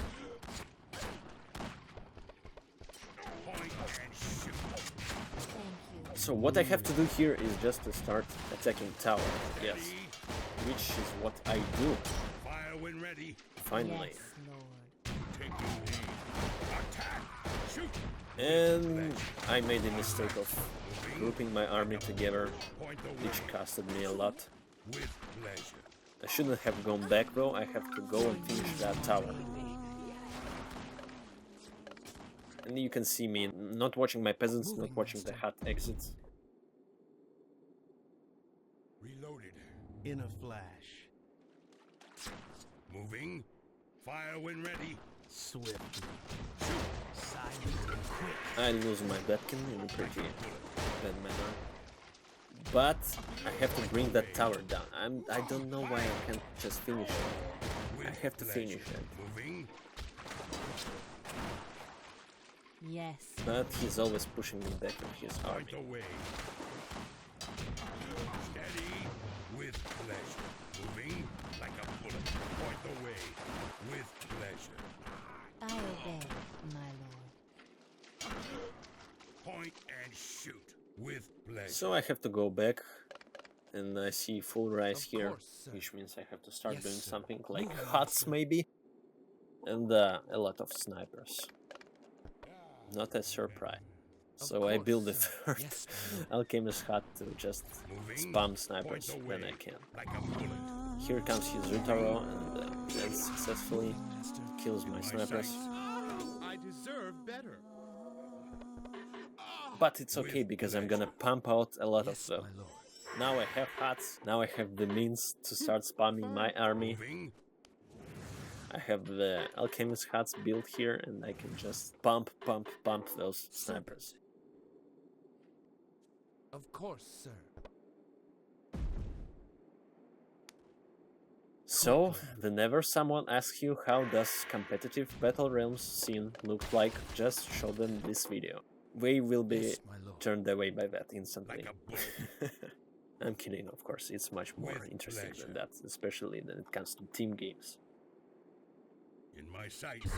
[SPEAKER 1] So what I have to do here is just to start attacking tower, yes, which is what I do.
[SPEAKER 3] Fire when ready.
[SPEAKER 1] Finally.
[SPEAKER 4] Yes, Lord.
[SPEAKER 3] Take your aim. Attack. Shoot.
[SPEAKER 1] And I made the mistake of grouping my army together,
[SPEAKER 3] Point the
[SPEAKER 1] which
[SPEAKER 3] way
[SPEAKER 1] costed me a lot.
[SPEAKER 3] with pleasure.
[SPEAKER 1] I shouldn't have gone back though, I have to go and finish that tower. And you can see me not watching my peasants, not watching the hut exits.
[SPEAKER 3] Reloaded.
[SPEAKER 5] In a flash,
[SPEAKER 3] Moving. Fire when ready.
[SPEAKER 5] swiftly, silent and quick.
[SPEAKER 1] I lose my ʟᴏᴏ in a pretty bad manner. But I have to bring that tower down. I don't know why I can't just finish it. I have to finish it.
[SPEAKER 3] Moving.
[SPEAKER 4] Yes.
[SPEAKER 1] But he's always pushing me back with his
[SPEAKER 3] Point
[SPEAKER 1] army.
[SPEAKER 3] the way. Steady with pleasure. Moving like a bullet. Point the way with pleasure.
[SPEAKER 4] I obey, my lord.
[SPEAKER 3] Point and shoot with pleasure.
[SPEAKER 1] So I have to go back, and I see full rise
[SPEAKER 2] Of
[SPEAKER 1] here,
[SPEAKER 2] course, sir.
[SPEAKER 1] which means I have to start
[SPEAKER 2] Yes,
[SPEAKER 1] doing
[SPEAKER 2] sir.
[SPEAKER 1] something like
[SPEAKER 2] Moving,
[SPEAKER 1] huts
[SPEAKER 2] sir.
[SPEAKER 1] maybe, and a lot of snipers. Not a surprise.
[SPEAKER 2] Of
[SPEAKER 1] So I
[SPEAKER 2] course,
[SPEAKER 1] build a
[SPEAKER 2] sir.
[SPEAKER 1] third
[SPEAKER 2] Yes,
[SPEAKER 1] alchemist hut to just
[SPEAKER 3] Moving.
[SPEAKER 1] spam snipers
[SPEAKER 3] Point the
[SPEAKER 1] when
[SPEAKER 3] way
[SPEAKER 1] I can.
[SPEAKER 3] like a bullet.
[SPEAKER 1] Here comes his ʟᴏᴏ, and then successfully
[SPEAKER 2] Master.
[SPEAKER 1] kills my snipers.
[SPEAKER 6] I deserve better.
[SPEAKER 1] But it's okay because I'm gonna pump out a lot
[SPEAKER 2] Yes,
[SPEAKER 1] of
[SPEAKER 2] my
[SPEAKER 1] them.
[SPEAKER 2] lord.
[SPEAKER 1] Now I have huts, now I have the means to start spamming my army.
[SPEAKER 3] Moving.
[SPEAKER 1] I have the alchemist huts built here, and I can just pump those snipers.
[SPEAKER 2] Of course, sir.
[SPEAKER 1] So, whenever someone asks you how does competitive Battle Realms scene look like, just show them this video. They will be
[SPEAKER 2] Yes, my lord.
[SPEAKER 1] turned away by that instantly.
[SPEAKER 3] Like a bullet.
[SPEAKER 1] I'm kidding, of course, it's much more
[SPEAKER 3] With
[SPEAKER 1] interesting
[SPEAKER 3] pleasure.
[SPEAKER 1] than that, especially when it comes to team games.
[SPEAKER 3] In my sights.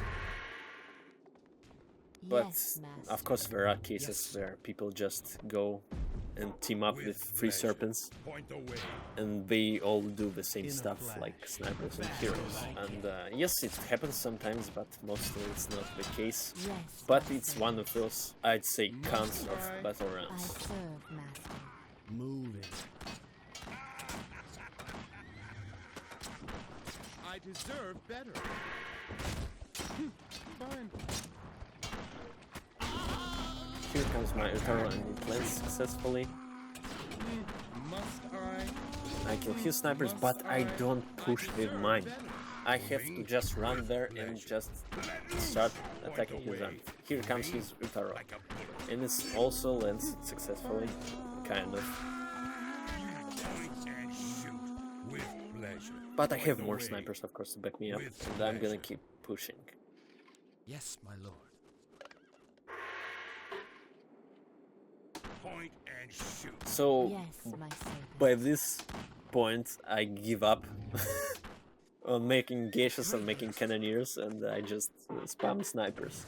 [SPEAKER 1] But,
[SPEAKER 4] Yes, master.
[SPEAKER 1] of course, there are cases
[SPEAKER 2] Yes.
[SPEAKER 1] where people just go and team up with
[SPEAKER 3] With
[SPEAKER 1] 3
[SPEAKER 3] pleasure.
[SPEAKER 1] serpents,
[SPEAKER 3] Point the way.
[SPEAKER 1] and they all do the same
[SPEAKER 5] In a
[SPEAKER 1] stuff
[SPEAKER 5] flash.
[SPEAKER 1] like snipers and
[SPEAKER 5] Fast
[SPEAKER 1] heroes.
[SPEAKER 5] as I
[SPEAKER 1] And yes, it happens sometimes, but mostly it's not the case.
[SPEAKER 4] Yes.
[SPEAKER 1] But
[SPEAKER 4] master.
[SPEAKER 1] it's one of those, I'd say, cons of battle
[SPEAKER 4] I
[SPEAKER 1] rounds.
[SPEAKER 4] serve, master.
[SPEAKER 5] Moving.
[SPEAKER 6] I deserve better. Fine.
[SPEAKER 1] Here comes my ʟᴏᴏ, and it lands successfully.
[SPEAKER 6] Must I?
[SPEAKER 1] I kill his snipers, but I don't push with mine. I have to just run there and just start attacking his army. Here comes his ʟᴏᴏ,
[SPEAKER 3] Like a bullet.
[SPEAKER 1] and it also lands successfully, kind of.
[SPEAKER 3] Point and shoot with pleasure.
[SPEAKER 1] But I
[SPEAKER 3] Point
[SPEAKER 1] have
[SPEAKER 3] the
[SPEAKER 1] more
[SPEAKER 3] way
[SPEAKER 1] snipers, of course, to back me up,
[SPEAKER 3] with
[SPEAKER 1] and I'm gonna
[SPEAKER 3] pleasure.
[SPEAKER 1] keep pushing.
[SPEAKER 2] Yes, my lord.
[SPEAKER 3] Point and shoot.
[SPEAKER 1] So,
[SPEAKER 4] Yes, my servant.
[SPEAKER 1] by this point, I give up on making geishas and making cannoneers, and I just spam snipers.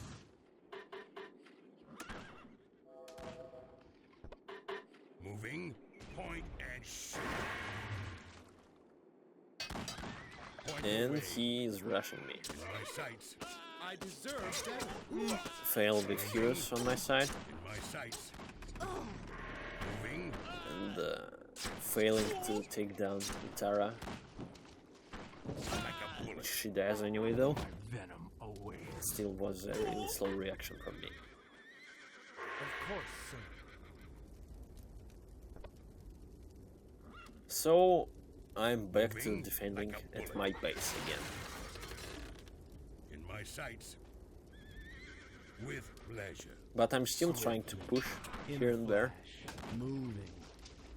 [SPEAKER 3] Moving. Point and shoot. Point the
[SPEAKER 1] And
[SPEAKER 3] way.
[SPEAKER 1] he is rushing me.
[SPEAKER 3] In my sights.
[SPEAKER 6] I deserve better.
[SPEAKER 1] Fail with heroes on my side,
[SPEAKER 3] In my sights. Moving.
[SPEAKER 1] and failing to take down Itara.
[SPEAKER 3] Like a bullet.
[SPEAKER 1] She dies anyway though.
[SPEAKER 5] My venom awaits.
[SPEAKER 1] It still was a really slow reaction from me.
[SPEAKER 2] Of course, sir.
[SPEAKER 1] So, I'm back to defending at my base again.
[SPEAKER 3] In my sights. With pleasure.
[SPEAKER 1] But I'm still trying to push here and there.
[SPEAKER 5] Moving.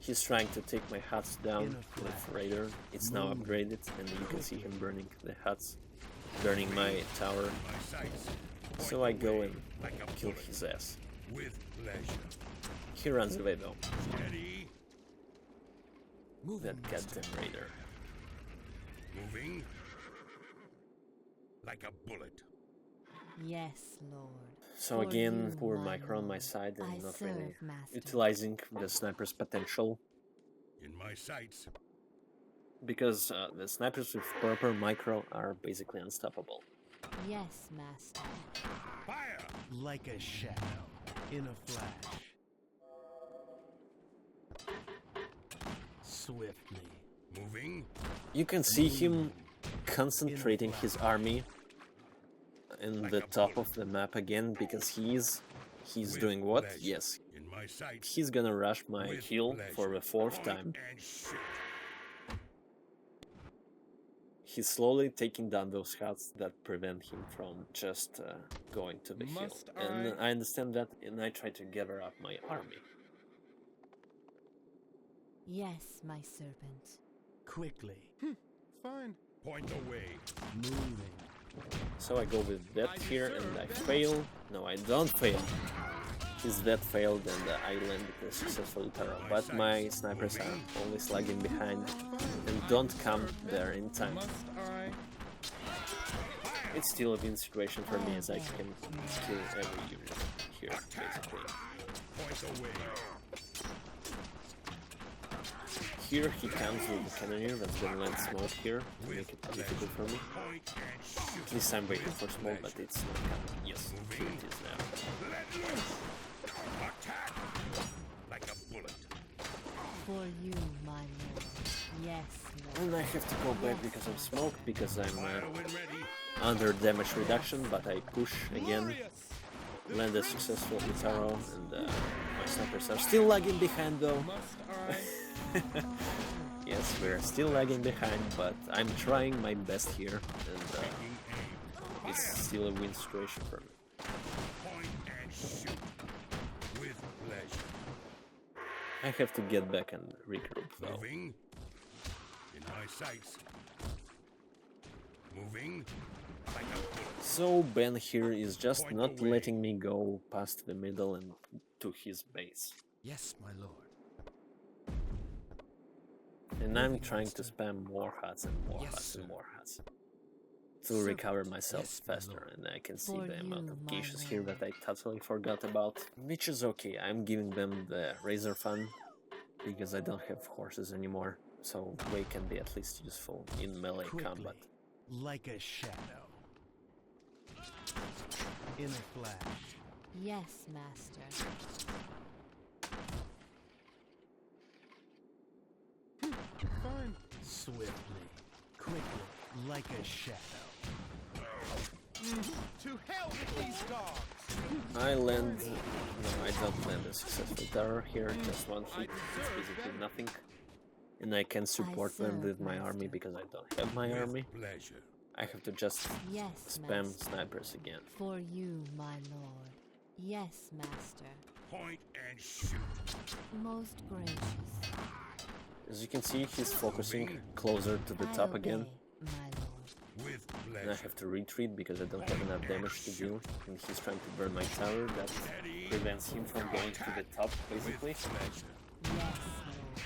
[SPEAKER 1] He's trying to take my huts down with Raider. It's now upgraded, and you can see him burning the huts, burning my tower. So I go and kill his ass.
[SPEAKER 3] With pleasure.
[SPEAKER 1] He runs away though.
[SPEAKER 3] Steady.
[SPEAKER 1] That goddamn Raider.
[SPEAKER 3] Moving. Like a bullet.
[SPEAKER 4] Yes, Lord.
[SPEAKER 1] So
[SPEAKER 4] For
[SPEAKER 1] again,
[SPEAKER 4] you,
[SPEAKER 1] poor
[SPEAKER 4] my
[SPEAKER 1] micro on my
[SPEAKER 4] lord,
[SPEAKER 1] side and
[SPEAKER 4] I
[SPEAKER 1] not
[SPEAKER 4] serve,
[SPEAKER 1] really
[SPEAKER 4] master.
[SPEAKER 1] utilizing the sniper's potential.
[SPEAKER 3] In my sights.
[SPEAKER 1] Because the snipers with proper micro are basically unstoppable.
[SPEAKER 4] Yes, master.
[SPEAKER 3] Fire!
[SPEAKER 5] Like a shadow. In a flash. Swiftly.
[SPEAKER 3] Moving.
[SPEAKER 1] You can see him concentrating his army in the top of the map again, because he's doing what? Yes,
[SPEAKER 3] In my sights.
[SPEAKER 1] he's gonna rush my
[SPEAKER 3] With
[SPEAKER 1] hill
[SPEAKER 3] pleasure.
[SPEAKER 1] for the fourth
[SPEAKER 3] Point
[SPEAKER 1] time.
[SPEAKER 3] and shoot.
[SPEAKER 1] He's slowly taking down those huts that prevent him from just going to the hill.
[SPEAKER 6] Must
[SPEAKER 1] And I understand that, and I try to gather up my army.
[SPEAKER 4] Yes, my serpent.
[SPEAKER 5] Quickly.
[SPEAKER 6] Fine.
[SPEAKER 3] Point away.
[SPEAKER 5] Moving.
[SPEAKER 1] So I go with that here, and I fail. No, I don't fail. His that failed, and I landed a successful terror. But my snipers are always lagging behind and don't come there in time.
[SPEAKER 6] Must I?
[SPEAKER 1] It's still a win situation for me, as I can kill every unit here, basically.
[SPEAKER 3] Point away.
[SPEAKER 1] Here he comes with the cannoneer that's gonna land smoke here to make it difficult for me.
[SPEAKER 3] Point and shoot.
[SPEAKER 1] At least I'm waiting for smoke, but it's not coming. Yes, here it is now.
[SPEAKER 3] Let loose. Attack. Like a bullet.
[SPEAKER 4] For you, my lord. Yes, Lord.
[SPEAKER 1] And I have to go back because of smoke, because I'm
[SPEAKER 3] Fire when ready.
[SPEAKER 1] under damage reduction, but I push again, land a successful arrow, and my snipers are still lagging behind though.
[SPEAKER 6] Must I?
[SPEAKER 1] Yes, we're still lagging behind, but I'm trying my best here, and it's still a win situation for me.
[SPEAKER 3] Point and shoot. With pleasure.
[SPEAKER 1] I have to get back and regroup though.
[SPEAKER 3] Moving. In my sights. Moving. Like a bullet.
[SPEAKER 1] So Ben here is just not letting me go past the middle and to his base.
[SPEAKER 2] Yes, my lord.
[SPEAKER 1] And I'm trying to spam more huts and more
[SPEAKER 2] Yes,
[SPEAKER 1] huts
[SPEAKER 2] sir.
[SPEAKER 1] and more huts to recover myself
[SPEAKER 2] Yes, my
[SPEAKER 1] faster,
[SPEAKER 2] lord.
[SPEAKER 1] and I can see
[SPEAKER 4] For
[SPEAKER 1] the amount of
[SPEAKER 4] you, my
[SPEAKER 1] geishas here
[SPEAKER 4] lord.
[SPEAKER 1] that I totally forgot about, which is okay. I'm giving them the razor fun because I don't have horses anymore, so Wei can be at least useful in melee
[SPEAKER 5] Quickly.
[SPEAKER 1] combat.
[SPEAKER 5] Like a shadow. In a flash.
[SPEAKER 4] Yes, master.
[SPEAKER 6] Fine.
[SPEAKER 5] Swiftly. Quickly. Like a shadow.
[SPEAKER 6] To hell with these dogs!
[SPEAKER 1] I land... no, I don't land a successful terror here, just one hit, it's basically nothing. And I can support them with my army because I don't have my army.
[SPEAKER 3] Pleasure.
[SPEAKER 1] I have to just
[SPEAKER 4] Yes,
[SPEAKER 1] spam
[SPEAKER 4] master.
[SPEAKER 1] snipers again.
[SPEAKER 4] For you, my lord. Yes, master.
[SPEAKER 3] Point and shoot.
[SPEAKER 4] Most gracious.
[SPEAKER 1] As you can see, he's focusing closer to the top
[SPEAKER 4] I
[SPEAKER 1] again.
[SPEAKER 4] obey, my lord.
[SPEAKER 3] With
[SPEAKER 1] And I
[SPEAKER 3] pleasure.
[SPEAKER 1] have to retreat because I don't have enough damage to do, and he's trying to burn my tower. That prevents him from going to the top, basically.
[SPEAKER 3] With pleasure.
[SPEAKER 4] Yes, lord.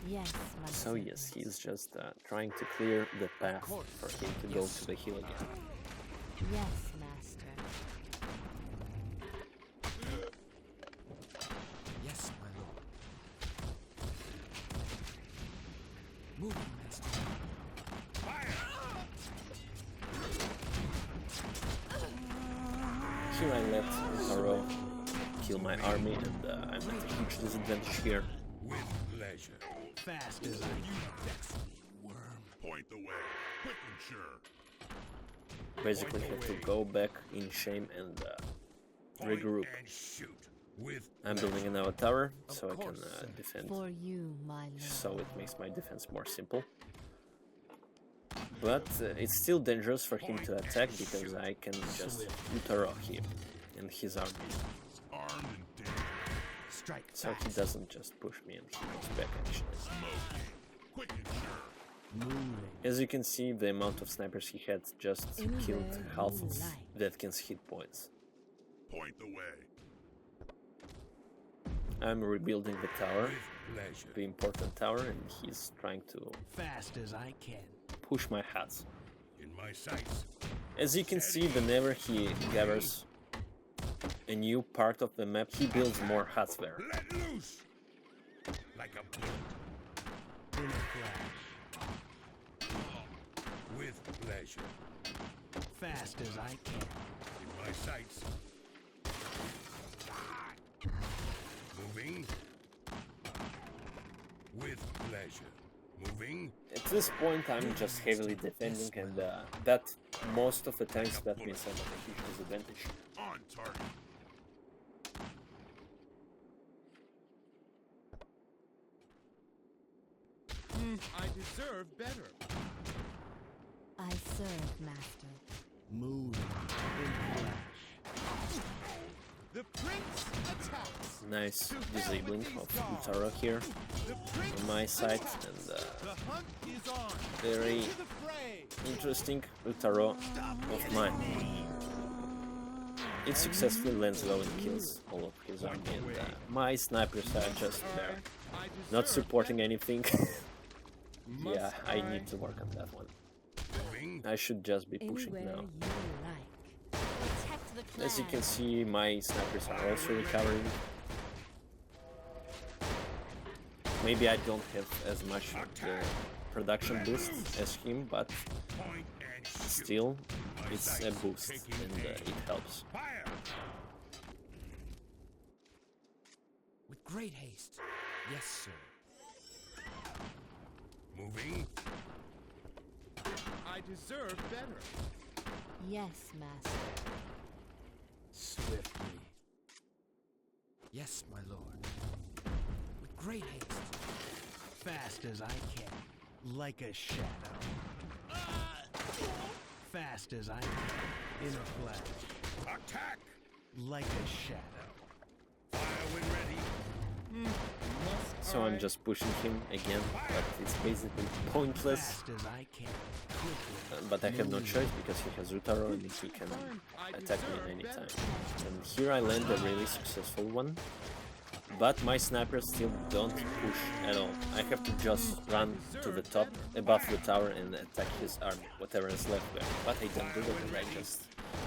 [SPEAKER 4] Yes, my
[SPEAKER 1] So yes, he's just trying to clear the path for him to go to the hill again.
[SPEAKER 4] Yes, master.
[SPEAKER 2] Yes, my lord. Moving, master.
[SPEAKER 1] Here I let Zoro kill my army, and I'm at a huge disadvantage here.
[SPEAKER 3] With pleasure.
[SPEAKER 5] Fast as I
[SPEAKER 3] Worm. Point the way. Quick and sure.
[SPEAKER 1] Basically have to go back in shame and
[SPEAKER 3] Point
[SPEAKER 1] regroup.
[SPEAKER 3] and shoot. with
[SPEAKER 1] I'm building another tower so I can defend.
[SPEAKER 4] For you, my lord.
[SPEAKER 1] So it makes my defense more simple. But it's still dangerous for him to attack because I can just ʟᴏᴏ him and his army.
[SPEAKER 3] armed and dead.
[SPEAKER 5] Strike
[SPEAKER 1] So he doesn't just push me and he goes back actually.
[SPEAKER 3] Smoking. Quick and sure.
[SPEAKER 5] moving.
[SPEAKER 1] As you can see, the amount of snipers he had just killed
[SPEAKER 4] Anywhere
[SPEAKER 1] half
[SPEAKER 4] you
[SPEAKER 1] of
[SPEAKER 4] like.
[SPEAKER 1] Vethkin's hit points.
[SPEAKER 3] Point the way.
[SPEAKER 1] I'm rebuilding the tower,
[SPEAKER 3] With pleasure.
[SPEAKER 1] the important tower, and he's trying to
[SPEAKER 5] Fast as I can.
[SPEAKER 1] push my hats.
[SPEAKER 3] In my sights.
[SPEAKER 1] As you can see, whenever he gathers a new part of the map, he builds more huts there.
[SPEAKER 3] Let loose. Like a bullet.
[SPEAKER 5] In a flash.
[SPEAKER 3] With pleasure.
[SPEAKER 5] Fast as I can.
[SPEAKER 3] In my sights. Moving. With pleasure. Moving.
[SPEAKER 1] At this point, I'm just heavily defending, and that most of the times that means I'm at a huge disadvantage.
[SPEAKER 3] On target.
[SPEAKER 6] I deserve better.
[SPEAKER 4] I serve, master.
[SPEAKER 5] Moving. In a flash.
[SPEAKER 6] The prince attacks.
[SPEAKER 1] Nice disabling of ʟᴏᴏ here
[SPEAKER 6] The prince
[SPEAKER 1] on my side,
[SPEAKER 6] attacks.
[SPEAKER 1] and
[SPEAKER 6] The hunt is on.
[SPEAKER 1] very
[SPEAKER 6] To the fray.
[SPEAKER 1] interesting ʟᴏᴏ of mine. It successfully lands low and kills all of his army, and my snipers are just there,
[SPEAKER 6] I
[SPEAKER 1] not
[SPEAKER 6] deserve
[SPEAKER 1] supporting anything.
[SPEAKER 6] better.
[SPEAKER 1] Yeah,
[SPEAKER 6] Must
[SPEAKER 1] I need to work on that one.
[SPEAKER 3] Moving.
[SPEAKER 1] I should just be pushing
[SPEAKER 4] Anywhere
[SPEAKER 1] now.
[SPEAKER 4] you like. Protect the clan.
[SPEAKER 1] As you can see, my snipers are also recovering. Maybe I don't have as much of the production boost as him, but
[SPEAKER 3] Point and shoot.
[SPEAKER 1] still,
[SPEAKER 3] My
[SPEAKER 1] it's a
[SPEAKER 3] sights.
[SPEAKER 1] boost
[SPEAKER 3] Taking
[SPEAKER 1] and
[SPEAKER 3] aim.
[SPEAKER 1] it helps.
[SPEAKER 3] Fire.
[SPEAKER 2] With great haste. Yes, sir.
[SPEAKER 3] Moving.
[SPEAKER 6] I deserve better.
[SPEAKER 4] Yes, master.
[SPEAKER 5] Swiftly.
[SPEAKER 2] Yes, my lord. With great haste.
[SPEAKER 5] Fast as I can. Like a shadow. Fast as I can. In a flash.
[SPEAKER 3] Attack.
[SPEAKER 5] Like a shadow.
[SPEAKER 3] Fire when ready.
[SPEAKER 1] So I'm just pushing him again, but it's basically pointless.
[SPEAKER 5] Fast as I can. Quickly.
[SPEAKER 1] But I have no choice because he has ʟᴏᴏ and he can attack me at any time. And here I land a really successful one. But my snipers still don't push at all. I have to just run to the top, above the tower, and attack his army, whatever is left there. But I don't do that, and I just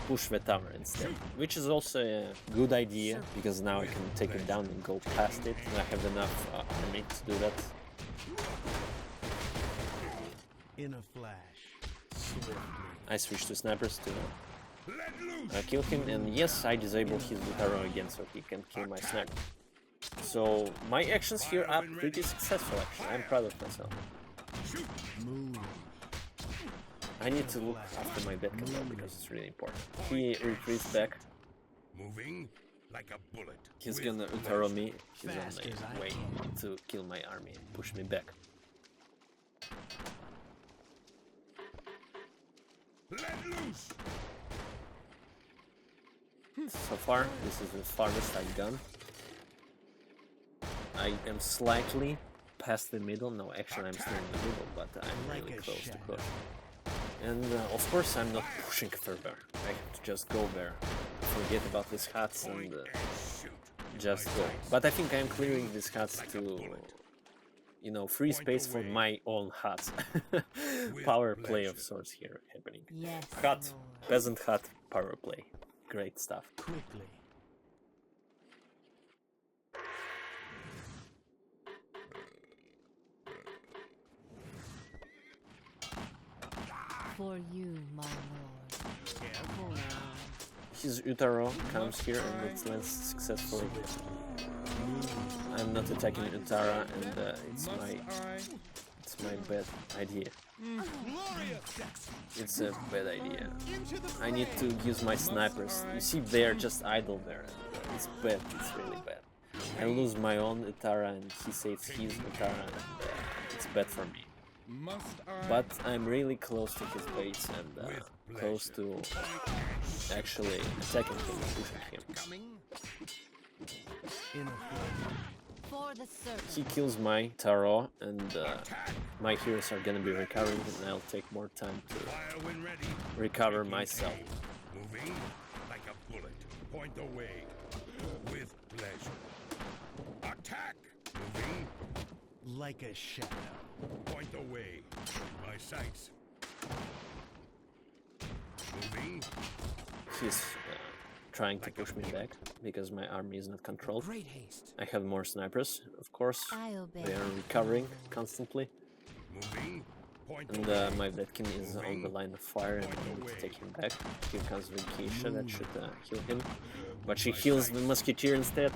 [SPEAKER 1] push the tower instead. Which is also a good idea, because now I can take it down and go past it, and I have enough army to do that.
[SPEAKER 5] In a flash. Swiftly.
[SPEAKER 1] I switch to snipers to
[SPEAKER 3] Let loose.
[SPEAKER 1] kill him, and yes, I disable his ʟᴏᴏ again so he can kill my sniper. So my actions here are pretty successful actually, I'm proud of myself.
[SPEAKER 3] Shoot.
[SPEAKER 5] Moving.
[SPEAKER 1] I need to look after my Vethkin though, because it's really important. He retreats back,
[SPEAKER 3] Moving like a bullet.
[SPEAKER 1] he's
[SPEAKER 3] With
[SPEAKER 1] gonna
[SPEAKER 3] pleasure.
[SPEAKER 1] ʟᴏ me, he's
[SPEAKER 5] Fast
[SPEAKER 1] on
[SPEAKER 5] as I
[SPEAKER 1] the way
[SPEAKER 5] can.
[SPEAKER 1] to kill my army and push me back.
[SPEAKER 3] Let loose.
[SPEAKER 1] So far, this is the farthest I've gone. I am slightly past the middle, no actually I'm still in the middle, but I'm
[SPEAKER 5] Like
[SPEAKER 1] really
[SPEAKER 5] a
[SPEAKER 1] close to
[SPEAKER 5] shadow.
[SPEAKER 1] push. And of course I'm not pushing further, I have to just go there, forget about these huts and
[SPEAKER 3] Point and shoot.
[SPEAKER 1] just go. But I think I'm clearing these huts to, you know, free space for my own huts. Power play of sorts here happening.
[SPEAKER 4] Yes,
[SPEAKER 1] Hut,
[SPEAKER 4] lord.
[SPEAKER 1] peasant hut, power play. Great stuff.
[SPEAKER 5] Quickly.
[SPEAKER 4] For you, my lord.
[SPEAKER 5] Careful now.
[SPEAKER 1] His ʟᴏᴏ comes here and it lands successfully. I'm not attacking ʟᴏᴏ and it's my bad idea.
[SPEAKER 6] Glorious!
[SPEAKER 1] It's a bad idea.
[SPEAKER 6] Into the
[SPEAKER 1] I need to use my snipers. You see, they're just idle there. And it's bad. It's really bad. I lose my own ʟᴏᴏ and he saves his ʟᴏᴏ, and it's bad for me.
[SPEAKER 6] Must I?
[SPEAKER 1] But I'm really close to his base and close to actually attacking him and pushing him.
[SPEAKER 3] Coming.
[SPEAKER 5] In a flash.
[SPEAKER 4] For the serpent.
[SPEAKER 1] He kills my ʟᴏ and my heroes are gonna be recovering and I'll take more time to
[SPEAKER 3] Fire when ready.
[SPEAKER 1] recover myself.
[SPEAKER 3] Moving like a bullet. Point away with pleasure. Attack. Moving.
[SPEAKER 5] Like a shadow.
[SPEAKER 3] Point away. My sights. Moving.
[SPEAKER 1] He's trying to push me back because my army is not controlled.
[SPEAKER 2] Great haste.
[SPEAKER 1] I have more snipers, of course.
[SPEAKER 4] I obey.
[SPEAKER 1] They are recovering constantly.
[SPEAKER 3] Moving. Point
[SPEAKER 1] And
[SPEAKER 3] away.
[SPEAKER 1] my ʟᴏᴏ is on the line of fire and I need to take him back. Here comes ʟᴏᴏ that should heal him. But she heals the musketeer instead.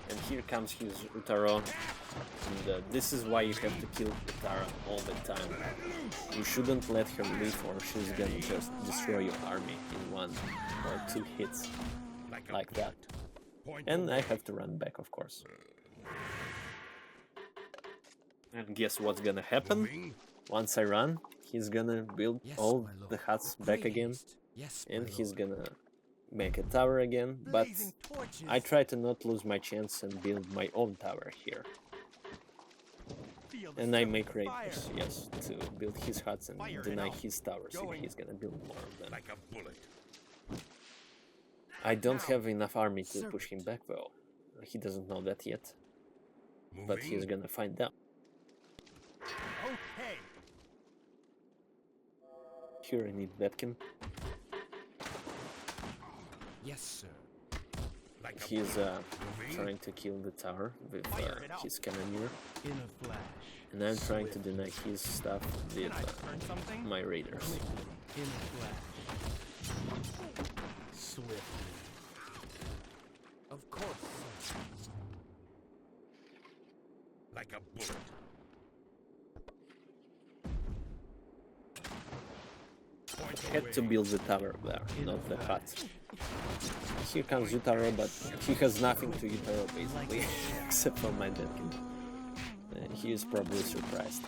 [SPEAKER 1] And here comes his ʟᴏᴏ. And this is why you have to kill ʟᴏᴏ all the time. You shouldn't let her live or she's gonna just destroy your army in 1 or 2 hits. Like that.
[SPEAKER 3] Point
[SPEAKER 1] And
[SPEAKER 3] away.
[SPEAKER 1] I have to run back, of course. And guess what's gonna happen?
[SPEAKER 3] Moving.
[SPEAKER 1] Once I run, he's gonna build
[SPEAKER 2] Yes,
[SPEAKER 1] all
[SPEAKER 2] my lord.
[SPEAKER 1] the huts back
[SPEAKER 2] Great
[SPEAKER 1] again.
[SPEAKER 2] haste. Yes, my
[SPEAKER 1] And he's
[SPEAKER 2] lord.
[SPEAKER 1] gonna make a tower again. But
[SPEAKER 6] Blazing torches.
[SPEAKER 1] I try to not lose my chance and build my own tower here.
[SPEAKER 6] Feel the
[SPEAKER 1] And I
[SPEAKER 6] serpent
[SPEAKER 1] make
[SPEAKER 6] fire.
[SPEAKER 1] raiders, yes, to build his huts and
[SPEAKER 6] Fire it
[SPEAKER 1] deny
[SPEAKER 6] out.
[SPEAKER 1] his towers if
[SPEAKER 6] Going.
[SPEAKER 1] he's gonna build more of them.
[SPEAKER 3] Like a bullet.
[SPEAKER 1] I don't have enough army to
[SPEAKER 2] Serpent.
[SPEAKER 1] push him back though. He doesn't know that yet,
[SPEAKER 3] Moving.
[SPEAKER 1] but he's gonna find out.
[SPEAKER 6] Okay.
[SPEAKER 1] Here I need ʟᴏᴏ.
[SPEAKER 2] Yes, sir.
[SPEAKER 3] Like a
[SPEAKER 1] He's
[SPEAKER 3] bullet. Moving.
[SPEAKER 1] trying to kill the tower with
[SPEAKER 6] Fire it out.
[SPEAKER 1] his cannoneer.
[SPEAKER 5] In a flash.
[SPEAKER 1] And I'm trying to deny his stuff with
[SPEAKER 6] Can I turn something?
[SPEAKER 1] my raiders.
[SPEAKER 5] In a flash. Swiftly.
[SPEAKER 2] Of course, sir.
[SPEAKER 3] Like a bullet. Point
[SPEAKER 1] I had to
[SPEAKER 3] away.
[SPEAKER 1] build the tower there, not the hut. Here comes ʟᴏᴏ, but he has nothing to ʟᴏᴏ basically, except for my ʟᴏᴏ. He is probably surprised.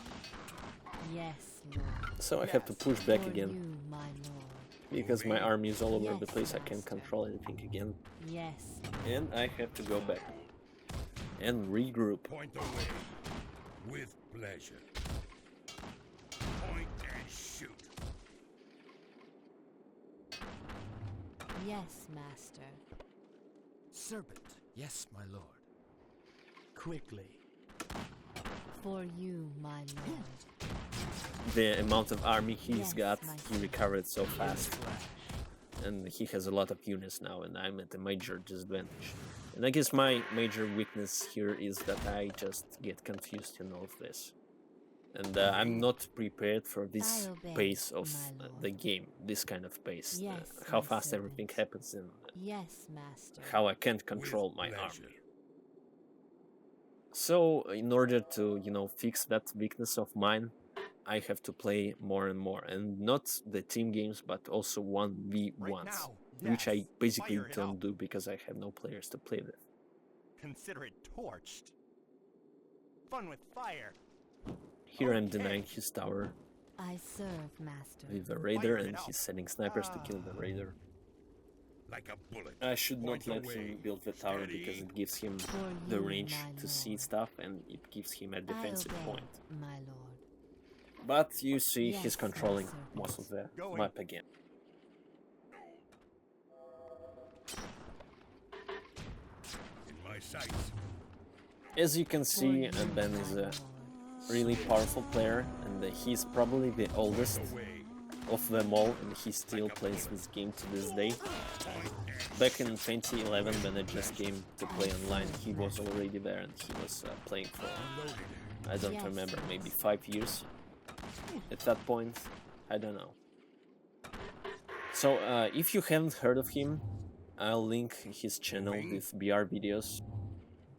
[SPEAKER 4] Yes, Lord.
[SPEAKER 1] So I have to push back
[SPEAKER 4] For
[SPEAKER 1] again,
[SPEAKER 4] you, my Lord.
[SPEAKER 1] because my army is all over the
[SPEAKER 4] Yes,
[SPEAKER 1] place, I can't
[SPEAKER 4] master.
[SPEAKER 1] control anything again.
[SPEAKER 4] Yes.
[SPEAKER 1] And I have to go back and regroup.
[SPEAKER 3] Point away with pleasure. Point and shoot.
[SPEAKER 4] Yes, master.
[SPEAKER 2] Serpent. Yes, my lord.
[SPEAKER 5] Quickly.
[SPEAKER 4] For you, my Lord.
[SPEAKER 1] The amount of army he's
[SPEAKER 4] Yes,
[SPEAKER 1] got,
[SPEAKER 4] my
[SPEAKER 1] he
[SPEAKER 4] son.
[SPEAKER 1] recovered so
[SPEAKER 5] In a
[SPEAKER 1] fast.
[SPEAKER 5] flash.
[SPEAKER 1] And he has a lot of units now, and I'm at a major disadvantage. And I guess my major weakness here is that I just get confused in all of this. And I'm not prepared for this
[SPEAKER 4] I obey,
[SPEAKER 1] pace of
[SPEAKER 4] my lord.
[SPEAKER 1] the game, this kind of pace.
[SPEAKER 4] Yes,
[SPEAKER 1] How
[SPEAKER 4] my
[SPEAKER 1] fast
[SPEAKER 4] servant.
[SPEAKER 1] everything happens and
[SPEAKER 4] Yes, master.
[SPEAKER 1] how I can't control
[SPEAKER 3] With
[SPEAKER 1] my
[SPEAKER 3] pleasure.
[SPEAKER 1] army. So, in order to, fix that weakness of mine, I have to play more and more. And not the team games, but also 1v1s.
[SPEAKER 6] now,
[SPEAKER 1] Which I
[SPEAKER 6] yes.
[SPEAKER 1] basically
[SPEAKER 6] Fire it
[SPEAKER 1] don't
[SPEAKER 6] out.
[SPEAKER 1] do because I have no players to play with.
[SPEAKER 6] Consider it torched. Fun with fire.
[SPEAKER 1] Here I'm
[SPEAKER 6] Okay.
[SPEAKER 1] denying his tower
[SPEAKER 4] I serve, master.
[SPEAKER 1] with the raider,
[SPEAKER 6] Fire it
[SPEAKER 1] and
[SPEAKER 6] out.
[SPEAKER 1] he's sending snipers to kill the raider.
[SPEAKER 3] Like a bullet.
[SPEAKER 1] I should not
[SPEAKER 3] Point
[SPEAKER 1] let
[SPEAKER 3] away.
[SPEAKER 1] him build the tower because it gives him
[SPEAKER 4] For
[SPEAKER 1] the
[SPEAKER 4] you,
[SPEAKER 1] range
[SPEAKER 4] my
[SPEAKER 1] to see
[SPEAKER 4] lord.
[SPEAKER 1] stuff and it gives him a
[SPEAKER 4] I
[SPEAKER 1] defensive
[SPEAKER 4] obey,
[SPEAKER 1] point.
[SPEAKER 4] my Lord.
[SPEAKER 1] But you see,
[SPEAKER 4] Yes,
[SPEAKER 1] he's
[SPEAKER 4] my
[SPEAKER 1] controlling
[SPEAKER 4] servant.
[SPEAKER 1] most of the
[SPEAKER 6] Going.
[SPEAKER 1] map again.
[SPEAKER 3] In my sights.
[SPEAKER 1] As you can
[SPEAKER 4] For
[SPEAKER 1] see,
[SPEAKER 4] you,
[SPEAKER 1] and Ben is
[SPEAKER 4] my
[SPEAKER 1] a
[SPEAKER 4] Lord.
[SPEAKER 1] really powerful player, and he's probably the oldest
[SPEAKER 3] Away.
[SPEAKER 1] of them all, and he still plays this game to this day. Back in 2011, when I just came to play online, he was already there, and he was playing for, I don't
[SPEAKER 4] Yes,
[SPEAKER 1] remember, maybe
[SPEAKER 4] yes.
[SPEAKER 1] 5 years at that point. I don't know. So, if you haven't heard of him, I'll link his channel with BR videos.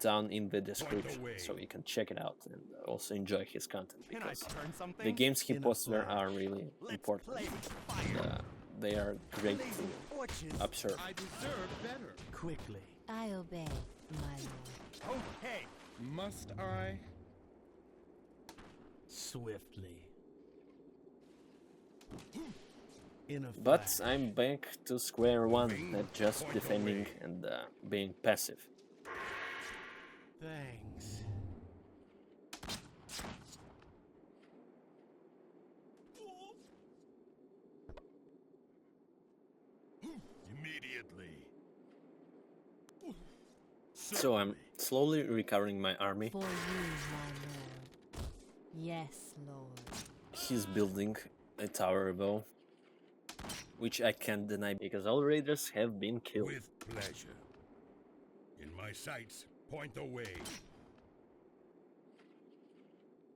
[SPEAKER 1] down in the description so you can check it out and also enjoy his content,
[SPEAKER 6] Can I
[SPEAKER 1] because
[SPEAKER 6] turn something?
[SPEAKER 1] the games he
[SPEAKER 5] In a
[SPEAKER 1] posts there
[SPEAKER 5] flash.
[SPEAKER 1] are really
[SPEAKER 6] Let's
[SPEAKER 1] important.
[SPEAKER 6] play with fire.
[SPEAKER 1] And, they are great
[SPEAKER 6] Blazing
[SPEAKER 1] to
[SPEAKER 6] torches.
[SPEAKER 1] observe.
[SPEAKER 6] I deserve better.
[SPEAKER 5] Quickly.
[SPEAKER 4] I obey, my lord.
[SPEAKER 6] Okay. Must I?
[SPEAKER 5] Swiftly. In a
[SPEAKER 1] But
[SPEAKER 5] flash.
[SPEAKER 1] I'm back to square one, not just defending and being passive.
[SPEAKER 5] Thanks.
[SPEAKER 3] Immediately.
[SPEAKER 1] So I'm slowly recovering my army.
[SPEAKER 4] For you, my lord. Yes, lord.
[SPEAKER 1] He's building a tower though, which I can't deny because all raiders have been killed.
[SPEAKER 3] With pleasure. In my sights, point the way.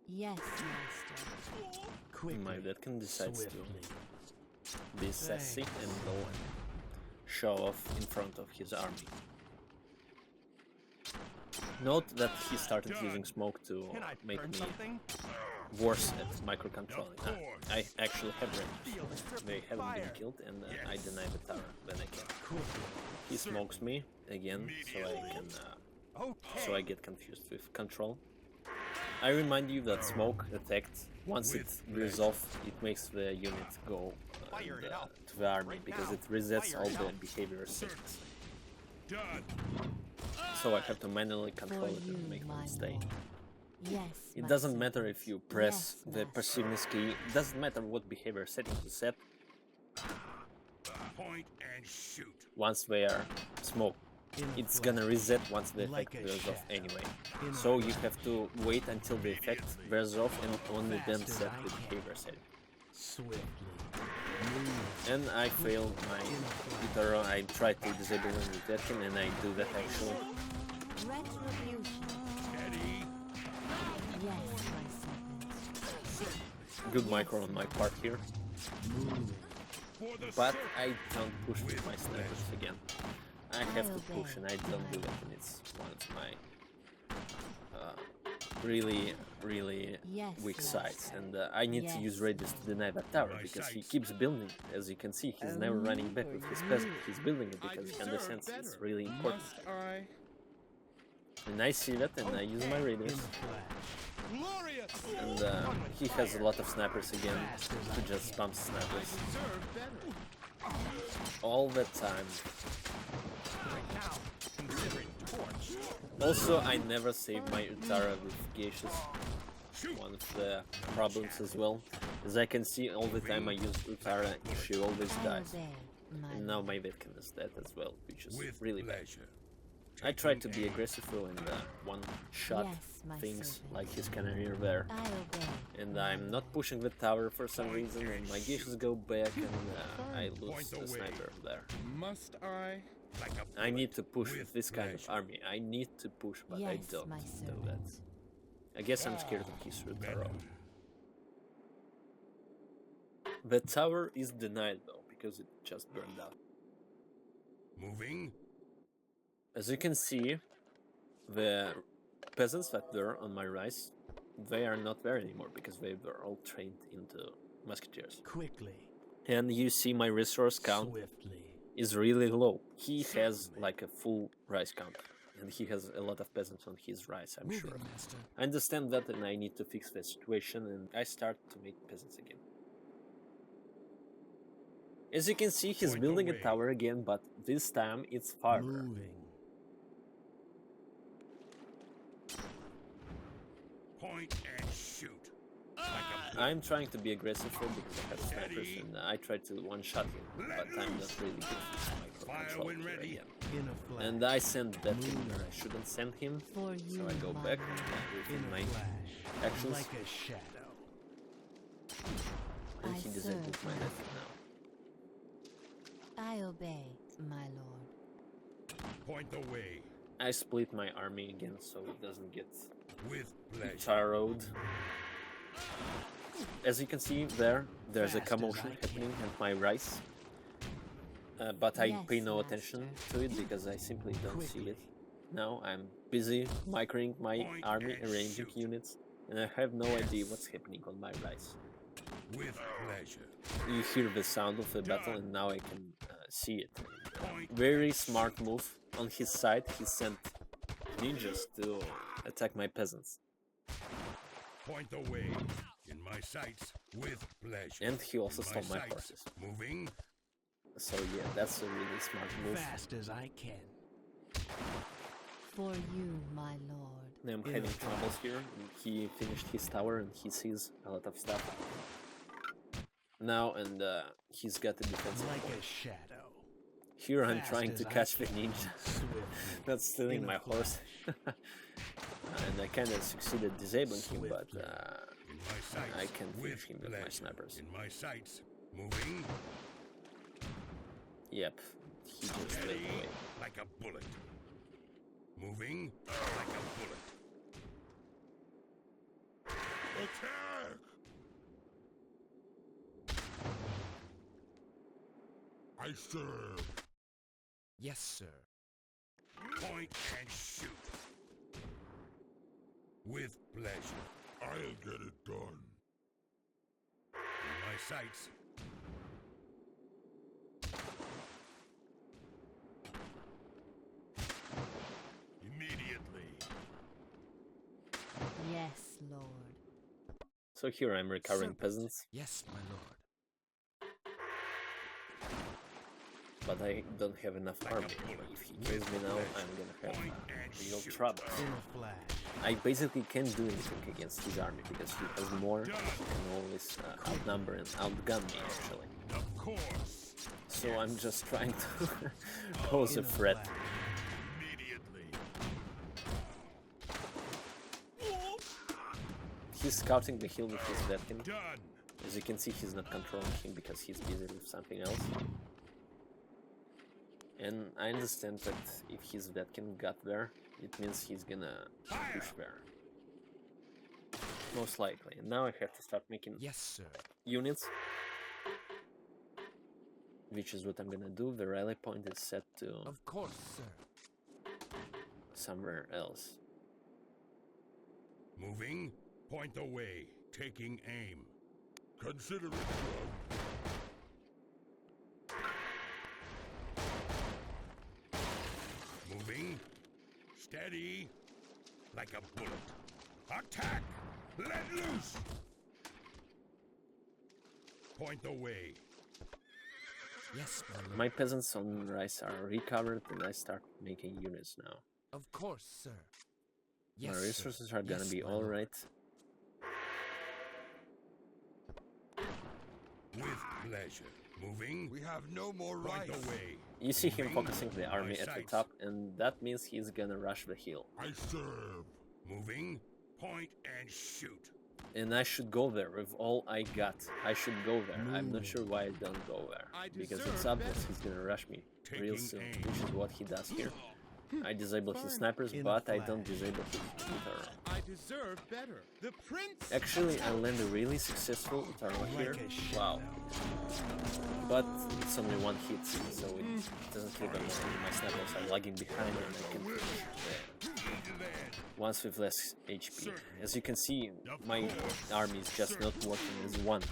[SPEAKER 4] Yes, master.
[SPEAKER 5] Quickly.
[SPEAKER 1] My Ʀᴏᴏ decides
[SPEAKER 5] Swiftly.
[SPEAKER 1] to be sassy and go and show off in front of his army. Note that he started using smoke to
[SPEAKER 6] Can I
[SPEAKER 1] make
[SPEAKER 6] turn
[SPEAKER 1] me
[SPEAKER 6] something?
[SPEAKER 1] worse at microcontrolling.
[SPEAKER 3] Of course.
[SPEAKER 1] I actually have raiders.
[SPEAKER 6] Feel the serpent
[SPEAKER 1] They haven't been
[SPEAKER 6] fire.
[SPEAKER 1] killed and I
[SPEAKER 3] Yes.
[SPEAKER 1] deny the tower when I can.
[SPEAKER 5] Quickly.
[SPEAKER 1] He smokes me again so I can
[SPEAKER 6] Okay.
[SPEAKER 1] so I get confused with control. I remind you that smoke attacked, once it wears off, it makes the unit go
[SPEAKER 6] Fire it out.
[SPEAKER 1] to the army
[SPEAKER 6] Right
[SPEAKER 1] because
[SPEAKER 6] now.
[SPEAKER 1] it resets
[SPEAKER 6] Fire
[SPEAKER 1] all
[SPEAKER 6] it
[SPEAKER 1] the
[SPEAKER 6] out.
[SPEAKER 1] behavior settings.
[SPEAKER 3] Done.
[SPEAKER 1] So I have to manually
[SPEAKER 4] For
[SPEAKER 1] control it
[SPEAKER 4] you,
[SPEAKER 1] and make
[SPEAKER 4] my
[SPEAKER 1] them stay.
[SPEAKER 4] lord. Yes.
[SPEAKER 1] It
[SPEAKER 4] my
[SPEAKER 1] doesn't matter
[SPEAKER 4] servant.
[SPEAKER 1] if you press
[SPEAKER 4] Yes,
[SPEAKER 1] the
[SPEAKER 4] master.
[SPEAKER 1] passiveness key, it doesn't matter what behavior settings you set,
[SPEAKER 3] Point and shoot.
[SPEAKER 1] once they are smoked.
[SPEAKER 5] In a
[SPEAKER 1] It's
[SPEAKER 5] flash.
[SPEAKER 1] gonna reset once the
[SPEAKER 5] Like
[SPEAKER 1] effect
[SPEAKER 5] a
[SPEAKER 1] wears off
[SPEAKER 5] shadow.
[SPEAKER 1] anyway.
[SPEAKER 5] In a
[SPEAKER 1] So you
[SPEAKER 5] flash.
[SPEAKER 1] have to wait until the effect wears off and only then
[SPEAKER 5] Fast as
[SPEAKER 1] set
[SPEAKER 5] I
[SPEAKER 1] the
[SPEAKER 5] can.
[SPEAKER 1] behavior setting.
[SPEAKER 5] Swiftly. Move.
[SPEAKER 1] And I failed my iṱʀᴏ. I tried to disable the mutation and I do that actually.
[SPEAKER 4] Retribution.
[SPEAKER 3] Steady.
[SPEAKER 4] Yes, my servant.
[SPEAKER 1] Good micro on my part here.
[SPEAKER 5] Move.
[SPEAKER 3] For the
[SPEAKER 1] But
[SPEAKER 3] serpent.
[SPEAKER 1] I don't push with my snipers again. I have to push and I don't do that, and it's one of my really
[SPEAKER 4] Yes,
[SPEAKER 1] weak
[SPEAKER 4] master.
[SPEAKER 1] sides, and I need to use
[SPEAKER 4] Yes.
[SPEAKER 1] radius to deny that tower
[SPEAKER 3] My
[SPEAKER 1] because he
[SPEAKER 3] sights.
[SPEAKER 1] keeps building. As you can see, he's never running back with his peasant. He's building it
[SPEAKER 6] I
[SPEAKER 1] because he
[SPEAKER 6] deserve
[SPEAKER 1] understands it's
[SPEAKER 6] better.
[SPEAKER 1] really important.
[SPEAKER 6] Must I?
[SPEAKER 1] And I see that, and I use my
[SPEAKER 5] In
[SPEAKER 1] radius.
[SPEAKER 5] a flash.
[SPEAKER 6] Glorious.
[SPEAKER 1] And he has a lot of snipers again to just spam snipers
[SPEAKER 6] Deserve better.
[SPEAKER 1] all the time.
[SPEAKER 6] Right now, consider it torched.
[SPEAKER 1] Also, I never save my iṱʀᴏ with geishas. One of the problems as well. As I can see, all the time I use iṱʀᴏ, she always
[SPEAKER 4] I
[SPEAKER 1] dies.
[SPEAKER 4] obey, my
[SPEAKER 1] And now
[SPEAKER 4] lord.
[SPEAKER 1] my Ʀᴏᴏ is dead as well, which is
[SPEAKER 3] With
[SPEAKER 1] really bad.
[SPEAKER 3] pleasure.
[SPEAKER 1] I tried to be aggressive though and one-shot
[SPEAKER 4] Yes, my
[SPEAKER 1] things
[SPEAKER 4] servant.
[SPEAKER 1] like his cannoneer there.
[SPEAKER 4] I obey.
[SPEAKER 1] And I'm not pushing the tower for some reason, and my geishas go back and I lose the sniper there.
[SPEAKER 6] Must I?
[SPEAKER 3] Like a
[SPEAKER 1] I
[SPEAKER 3] bullet.
[SPEAKER 1] need to push with
[SPEAKER 3] With
[SPEAKER 1] this kind of
[SPEAKER 3] pleasure.
[SPEAKER 1] army. I need to push, but I
[SPEAKER 4] Yes,
[SPEAKER 1] don't
[SPEAKER 4] my
[SPEAKER 1] do
[SPEAKER 4] servant.
[SPEAKER 1] that. I guess I'm scared of his
[SPEAKER 3] Better.
[SPEAKER 1] iṱʀᴏ. The tower is denied though, because it just burned out.
[SPEAKER 3] Moving.
[SPEAKER 1] As you can see, the peasants that were on my right, they are not there anymore because they were all trained into musketeers.
[SPEAKER 5] Quickly.
[SPEAKER 1] And you see my resource count
[SPEAKER 5] Swiftly.
[SPEAKER 1] is really low. He has like a full rice count, and he has a lot of peasants on his rice, I'm
[SPEAKER 2] Moving,
[SPEAKER 1] sure.
[SPEAKER 2] master.
[SPEAKER 1] I understand that, and I need to fix the situation, and I start to make peasants again. As you can see, he's
[SPEAKER 3] Point
[SPEAKER 1] building a
[SPEAKER 3] away.
[SPEAKER 1] tower again, but this time it's farther.
[SPEAKER 5] Moving.
[SPEAKER 3] Point and shoot. Like a
[SPEAKER 1] I'm trying to be aggressive here because I have snipers, and I try to one-shot him, but I'm not really good with
[SPEAKER 3] Fire
[SPEAKER 1] microcontrol
[SPEAKER 3] when
[SPEAKER 1] here
[SPEAKER 3] ready.
[SPEAKER 1] again.
[SPEAKER 5] In a flash.
[SPEAKER 1] And I send that in where I shouldn't send him,
[SPEAKER 4] For you,
[SPEAKER 1] so I go
[SPEAKER 4] my
[SPEAKER 1] back
[SPEAKER 4] lord.
[SPEAKER 1] with
[SPEAKER 5] In a
[SPEAKER 1] my
[SPEAKER 5] flash.
[SPEAKER 1] actions,
[SPEAKER 5] Like a shadow.
[SPEAKER 1] and
[SPEAKER 4] I
[SPEAKER 1] he disables
[SPEAKER 4] serve
[SPEAKER 1] my
[SPEAKER 4] my
[SPEAKER 1] method now.
[SPEAKER 4] I obey, my lord.
[SPEAKER 3] point the way.
[SPEAKER 1] I split my army again so it doesn't get
[SPEAKER 3] With pleasure.
[SPEAKER 1] tarrowed. As you can see there's a
[SPEAKER 5] Fast as
[SPEAKER 1] commotion
[SPEAKER 5] I
[SPEAKER 1] happening at my right. But I
[SPEAKER 4] Yes,
[SPEAKER 1] pay no
[SPEAKER 4] master.
[SPEAKER 1] attention to it because I simply don't see it. Now I'm busy microing my army, arranging units, and I have no idea what's happening on my rice.
[SPEAKER 3] With pleasure.
[SPEAKER 1] You hear the sound of the battle, and now I can see it. Very smart move. On his side, he sent ninjas to attack my peasants.
[SPEAKER 3] Point the way. In my sights. With pleasure.
[SPEAKER 1] And he also
[SPEAKER 3] In
[SPEAKER 1] stole my
[SPEAKER 3] sights.
[SPEAKER 1] horses.
[SPEAKER 3] Moving.
[SPEAKER 1] So yeah, that's a really smart move.
[SPEAKER 5] Fast as I can.
[SPEAKER 4] For you, my lord.
[SPEAKER 1] I'm having troubles here. He finished his tower and he sees a lot of stuff. Now, and he's got the defensive
[SPEAKER 5] Like
[SPEAKER 1] point.
[SPEAKER 5] a shadow.
[SPEAKER 1] Here I'm
[SPEAKER 5] Fast
[SPEAKER 1] trying
[SPEAKER 5] as
[SPEAKER 1] to
[SPEAKER 5] I
[SPEAKER 1] catch the
[SPEAKER 5] can.
[SPEAKER 1] ninja.
[SPEAKER 5] Swiftly.
[SPEAKER 1] That's stealing
[SPEAKER 5] In a
[SPEAKER 1] my horse. And I kind of succeeded disabling him, but
[SPEAKER 3] In my sights.
[SPEAKER 1] I can
[SPEAKER 3] with
[SPEAKER 1] finish him with my
[SPEAKER 3] pleasure.
[SPEAKER 1] snipers.
[SPEAKER 3] In my sights. Moving.
[SPEAKER 1] Yep, he just
[SPEAKER 3] Steady.
[SPEAKER 1] went away.
[SPEAKER 3] Like a bullet. Moving. Like a bullet. Attack! I serve.
[SPEAKER 2] Yes, sir.
[SPEAKER 3] Point and shoot. With pleasure. I'll get it done. In my sights. Immediately.
[SPEAKER 4] Yes, lord.
[SPEAKER 1] So here I'm recovering
[SPEAKER 2] Serpent.
[SPEAKER 1] peasants,
[SPEAKER 2] Yes, my lord.
[SPEAKER 1] but I don't have enough army. If he kills me now, I'm gonna have real trouble.
[SPEAKER 5] In a flash.
[SPEAKER 1] I basically can't do anything against his army because he has more. He can always outnumber and outgun me actually.
[SPEAKER 3] Of course.
[SPEAKER 1] So I'm just trying to pose a
[SPEAKER 5] In a
[SPEAKER 1] threat.
[SPEAKER 5] flash.
[SPEAKER 3] Immediately.
[SPEAKER 1] He's scouting the hill with his Ʌᴏᴏ.
[SPEAKER 3] Done.
[SPEAKER 1] As you can see, he's not controlling him because he's busy with something else. And I understand that if his Ʌᴏᴏ got there, it means he's gonna push there. Most likely. And now I have to start making
[SPEAKER 2] Yes, sir.
[SPEAKER 1] units. Which is what I'm gonna do. The rally point is set to
[SPEAKER 2] Of course, sir.
[SPEAKER 1] somewhere else.
[SPEAKER 3] Moving. Point the way. Taking aim. Consider it done. Moving. Steady. Like a bullet. Attack! Let loose! Point the way.
[SPEAKER 2] Yes, my lord.
[SPEAKER 1] My peasants on rice are recovered and I start making units now.
[SPEAKER 2] Of course, sir. Yes,
[SPEAKER 1] My
[SPEAKER 2] sir.
[SPEAKER 1] resources are gonna
[SPEAKER 2] Yes,
[SPEAKER 1] be
[SPEAKER 2] my lord.
[SPEAKER 1] alright.
[SPEAKER 3] With pleasure. Moving. We have no more right. Point the way.
[SPEAKER 1] You see him
[SPEAKER 3] Moving.
[SPEAKER 1] focusing the army at the
[SPEAKER 3] sights.
[SPEAKER 1] top, and that means he's gonna rush the hill.
[SPEAKER 3] I serve. Moving. Point and shoot.
[SPEAKER 1] And I should go there with all I got. I should go there. I'm not
[SPEAKER 5] Move.
[SPEAKER 1] sure why I don't go there.
[SPEAKER 6] I
[SPEAKER 1] Because
[SPEAKER 6] deserve
[SPEAKER 1] it's obvious
[SPEAKER 6] better.
[SPEAKER 1] he's gonna rush me real
[SPEAKER 3] Taking
[SPEAKER 1] soon,
[SPEAKER 3] aim.
[SPEAKER 1] which is what he does here. I disable his
[SPEAKER 6] Fine.
[SPEAKER 1] snipers,
[SPEAKER 5] In a
[SPEAKER 1] but I don't
[SPEAKER 5] flash.
[SPEAKER 1] disable his Utaro.
[SPEAKER 6] I deserve better. The prince.
[SPEAKER 1] Actually, I land a really successful Utaro here.
[SPEAKER 5] Like a shadow.
[SPEAKER 1] Wow. But it's only one hit, so it doesn't kill them. And my snipers are lagging behind and I can finish once with less HP. As you can see, my army is just not working as one.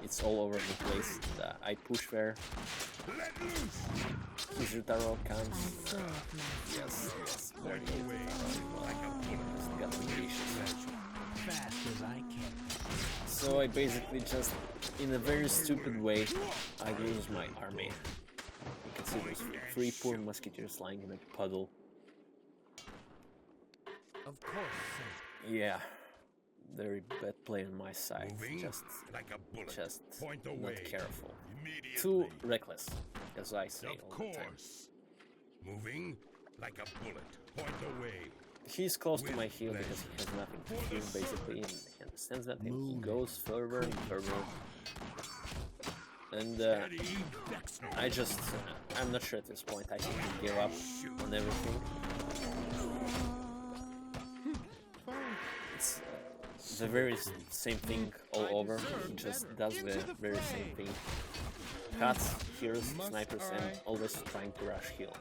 [SPEAKER 1] It's all over the place. And, I push there.
[SPEAKER 3] Let loose.
[SPEAKER 1] His Utaro
[SPEAKER 4] I
[SPEAKER 1] comes.
[SPEAKER 4] serve my
[SPEAKER 1] Yes, very
[SPEAKER 3] Point the way. Like a bullet.
[SPEAKER 1] got ambitious.
[SPEAKER 5] Fast as I can.
[SPEAKER 1] So I basically just, in a very stupid way, I lose my army. You can see those three poor musketeers lying in a puddle.
[SPEAKER 2] Of course, sir.
[SPEAKER 1] Yeah, very bad play on my side.
[SPEAKER 3] Moving.
[SPEAKER 1] Just
[SPEAKER 3] Like a bullet. Point the
[SPEAKER 1] not
[SPEAKER 3] way.
[SPEAKER 1] careful.
[SPEAKER 3] Immediately.
[SPEAKER 1] Too reckless, as I say
[SPEAKER 3] Of
[SPEAKER 1] all the time.
[SPEAKER 3] course. Moving. Like a bullet. Point the way.
[SPEAKER 1] He's close to
[SPEAKER 3] With
[SPEAKER 1] my heel because he has nothing to heal, basically, and he understands that, and he goes further and further. And
[SPEAKER 3] Steady.
[SPEAKER 1] I just, I'm not sure at this point, I think he gave up on everything.
[SPEAKER 6] Fine.
[SPEAKER 1] It's the very same thing all over, he just does the very same thing. Cuts, heals, snipers, and always trying to rush heal.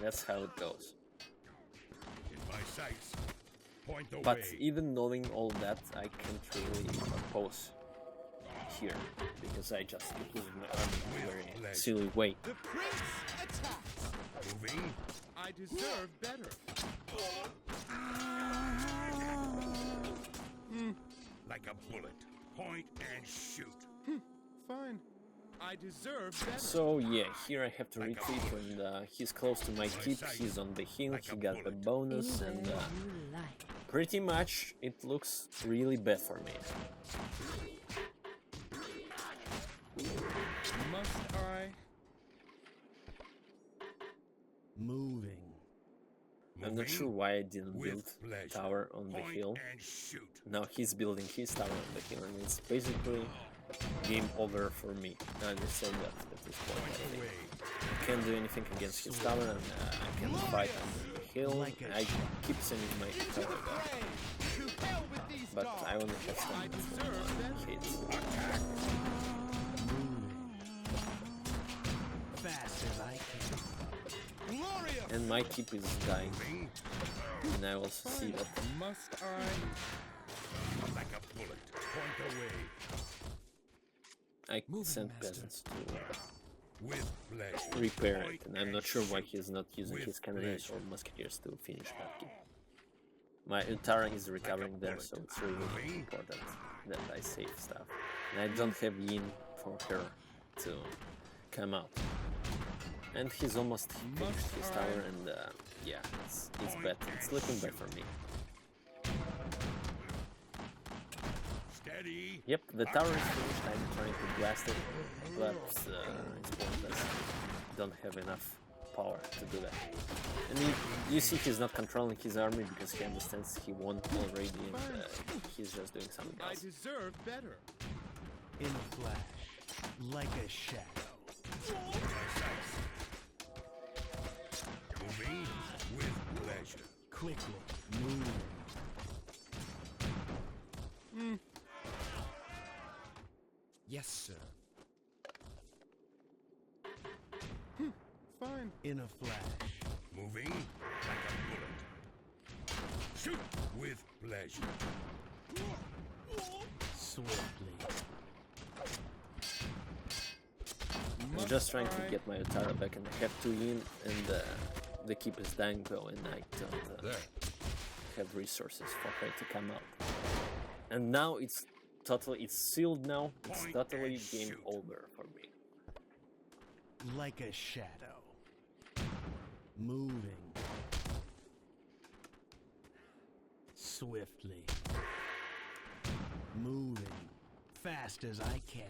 [SPEAKER 1] That's how it goes.
[SPEAKER 3] my sights. Point the
[SPEAKER 1] But
[SPEAKER 3] way.
[SPEAKER 1] even knowing all that, I can't really oppose here because I just included my army in a very silly way.
[SPEAKER 6] The prince attacks.
[SPEAKER 3] Moving.
[SPEAKER 6] I deserve better.
[SPEAKER 3] Like a bullet. Point and shoot.
[SPEAKER 6] Fine. I deserve better.
[SPEAKER 1] So yeah, here I have to retreat and he's close to my keep, he's on the hill, he got the bonus and
[SPEAKER 4] Anywhere you like.
[SPEAKER 1] pretty much it looks really bad for me.
[SPEAKER 6] Must I?
[SPEAKER 5] Moving.
[SPEAKER 1] I'm not sure why I didn't build tower on the hill.
[SPEAKER 3] And shoot.
[SPEAKER 1] Now he's building his tower on the hill and it's basically game over for me. I understand that at this point. I think. Can't do anything against his tower and I can fight on the hill. I keep sending my tower down.
[SPEAKER 6] To hell with these
[SPEAKER 1] But
[SPEAKER 6] dogs.
[SPEAKER 1] I only have some hits.
[SPEAKER 5] Fast as I can.
[SPEAKER 6] Glorious.
[SPEAKER 1] And my keep is dying. And I also see that.
[SPEAKER 6] Must I?
[SPEAKER 3] Like a bullet. Point away.
[SPEAKER 1] I
[SPEAKER 2] Moving,
[SPEAKER 1] sent
[SPEAKER 2] master.
[SPEAKER 1] peasants to
[SPEAKER 3] With pleasure.
[SPEAKER 1] repair it,
[SPEAKER 3] Point
[SPEAKER 1] and I'm not sure why he's not using
[SPEAKER 3] With
[SPEAKER 1] his cannoneers or
[SPEAKER 3] pleasure.
[SPEAKER 1] musketeers to finish that keep. My Utara is recovering there, so it's really important that I save stuff. And I don't have Yin for her to come out. And he's almost finished his tower, and yeah, it's bad. It's looking bad for me.
[SPEAKER 3] Steady.
[SPEAKER 1] Yep, the tower is finished. I'm trying to blast it, but it's pointless. Don't have enough power to do that. And you see he's not controlling his army because he understands he won already and he's just doing something
[SPEAKER 6] I
[SPEAKER 1] else.
[SPEAKER 6] deserve better.
[SPEAKER 5] In a flash. Like a shadow.
[SPEAKER 3] Moving with pleasure.
[SPEAKER 5] Quickly. Moving.
[SPEAKER 2] Yes, sir.
[SPEAKER 6] Fine.
[SPEAKER 5] In a flash.
[SPEAKER 3] Moving like a bullet. Shoot with pleasure.
[SPEAKER 5] Swiftly.
[SPEAKER 1] I'm just trying to get my Utara back and I have 2 Yin and the keep is dying though and I don't have resources for her to come out. And now it's sealed now, it's totally game over for me.
[SPEAKER 5] Like a shadow. Moving. Swiftly. Moving. Fast as I can.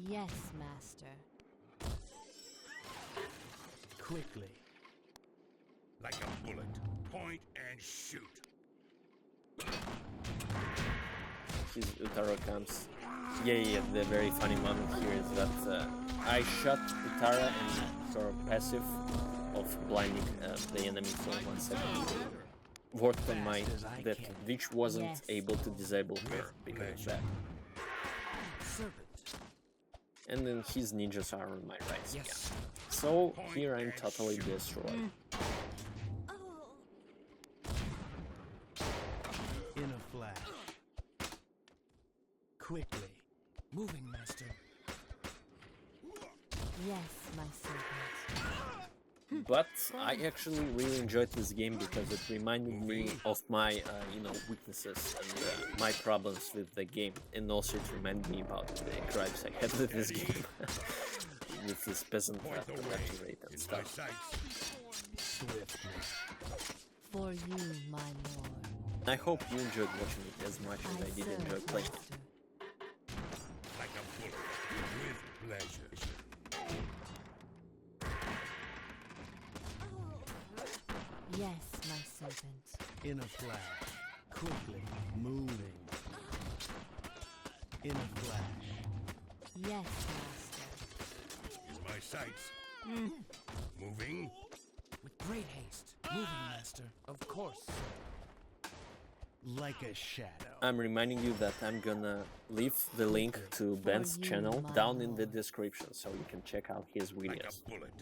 [SPEAKER 4] Yes, master.
[SPEAKER 5] Quickly.
[SPEAKER 3] Like a bullet. Point and shoot.
[SPEAKER 1] His Utara comes. Yeah, the very funny moment here is that I shot Utara and sort of passive of blinding the enemy for 1 second. Worked on my that which wasn't
[SPEAKER 4] Yes.
[SPEAKER 1] able to disable her because of that.
[SPEAKER 2] Serpent.
[SPEAKER 1] And then his ninjas are on my right.
[SPEAKER 2] Yes.
[SPEAKER 1] Yeah. So here I'm totally destroyed.
[SPEAKER 5] In a flash. Quickly.
[SPEAKER 2] Moving, master.
[SPEAKER 4] Yes, my servant.
[SPEAKER 1] But I actually really enjoyed this game because it reminded me of my, weaknesses and my problems with the game, and also it reminded me about the gripes I had with this game, with this peasant production rate and
[SPEAKER 3] In my
[SPEAKER 1] stuff.
[SPEAKER 3] sights.
[SPEAKER 5] Swiftly.
[SPEAKER 4] For you, my lord.
[SPEAKER 1] I hope you enjoyed watching it as much as I did
[SPEAKER 4] serve,
[SPEAKER 1] enjoy playing it.
[SPEAKER 4] master.
[SPEAKER 3] Like a bullet. With pleasure.
[SPEAKER 4] Yes, my servant.
[SPEAKER 5] In a flash. Quickly. Moving. In a flash.
[SPEAKER 4] Yes, master.
[SPEAKER 3] In my sights. Moving.
[SPEAKER 2] With great haste. Moving, master. Of course.
[SPEAKER 5] Like a shadow.
[SPEAKER 1] I'm reminding you that I'm gonna leave the link to Ben's
[SPEAKER 4] you,
[SPEAKER 1] channel
[SPEAKER 4] my
[SPEAKER 1] down in the
[SPEAKER 4] lord.
[SPEAKER 1] description so you can check out his
[SPEAKER 3] Like
[SPEAKER 1] videos.
[SPEAKER 3] a bullet.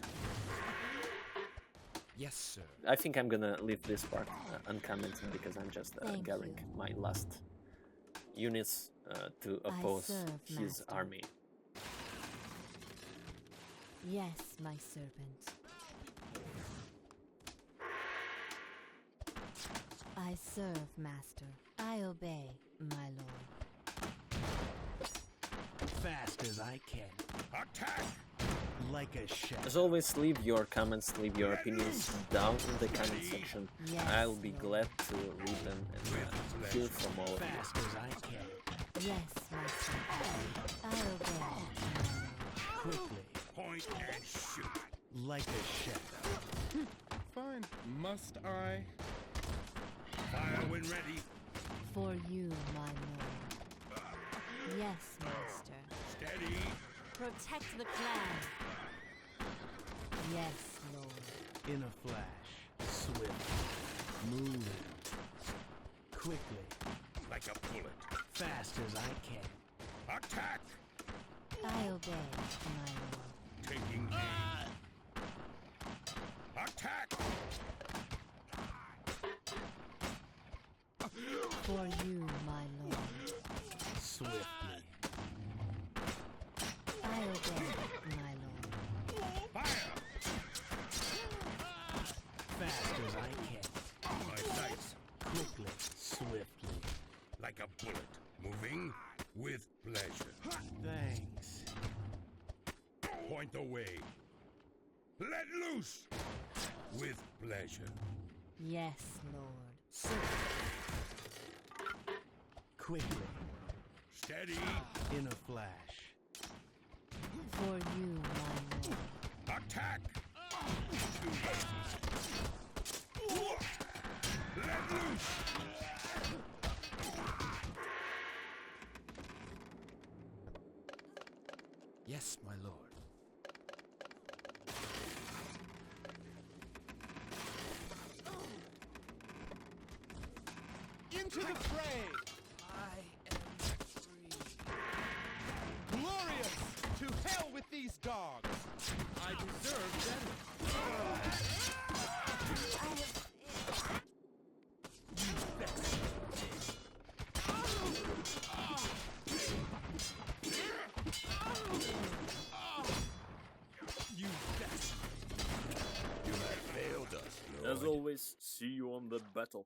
[SPEAKER 2] Yes, sir.
[SPEAKER 1] I think I'm gonna leave this part uncommented because I'm just
[SPEAKER 4] Thank
[SPEAKER 1] gathering
[SPEAKER 4] you.
[SPEAKER 1] my last units to oppose
[SPEAKER 4] serve,
[SPEAKER 1] his
[SPEAKER 4] master.
[SPEAKER 1] army.
[SPEAKER 4] Yes, my serpent. I serve, master. I obey, my lord.
[SPEAKER 5] Fast as I can.
[SPEAKER 3] Attack!
[SPEAKER 5] Like a shadow.
[SPEAKER 1] As always, leave your comments, leave your opinions down in the comment section.
[SPEAKER 4] Yes,
[SPEAKER 1] I'll be
[SPEAKER 4] Lord.
[SPEAKER 1] glad to read them and hear from all of you.
[SPEAKER 5] Fast as I can.
[SPEAKER 4] Yes, my serpent. I obey, my lord.
[SPEAKER 5] Quickly.
[SPEAKER 3] Point and shoot.
[SPEAKER 5] Like a shadow.
[SPEAKER 6] Fine. Must I?
[SPEAKER 3] Fire when ready.
[SPEAKER 4] For you, my lord. Yes, master.
[SPEAKER 3] Steady.
[SPEAKER 4] Protect the clan. Yes, lord.
[SPEAKER 5] In a flash. Swift. Moving. Quickly.
[SPEAKER 3] Like a bullet.
[SPEAKER 5] Fast as I can.
[SPEAKER 3] Attack!
[SPEAKER 4] I obey, my lord.
[SPEAKER 3] Taking aim. Attack!
[SPEAKER 4] For you, my lord.
[SPEAKER 5] Swiftly.
[SPEAKER 4] I obey, my lord.
[SPEAKER 3] Fire!
[SPEAKER 5] Fast as I can.
[SPEAKER 3] My sights.
[SPEAKER 5] Quickly. Swiftly.
[SPEAKER 3] Like a bullet. Moving with pleasure.
[SPEAKER 5] Thanks.
[SPEAKER 3] Point the way. Let loose! With pleasure.
[SPEAKER 4] Yes, lord.
[SPEAKER 5] Quickly.
[SPEAKER 3] Steady.
[SPEAKER 5] In a flash.
[SPEAKER 4] For you, my lord.
[SPEAKER 3] Attack! Let loose!
[SPEAKER 2] Yes, my lord.
[SPEAKER 6] Into the fray!
[SPEAKER 2] I am free.
[SPEAKER 6] Glorious! To hell with these dogs! I deserve better. You best.
[SPEAKER 3] You have failed us, Lord.
[SPEAKER 1] As always, see you on the battlefield.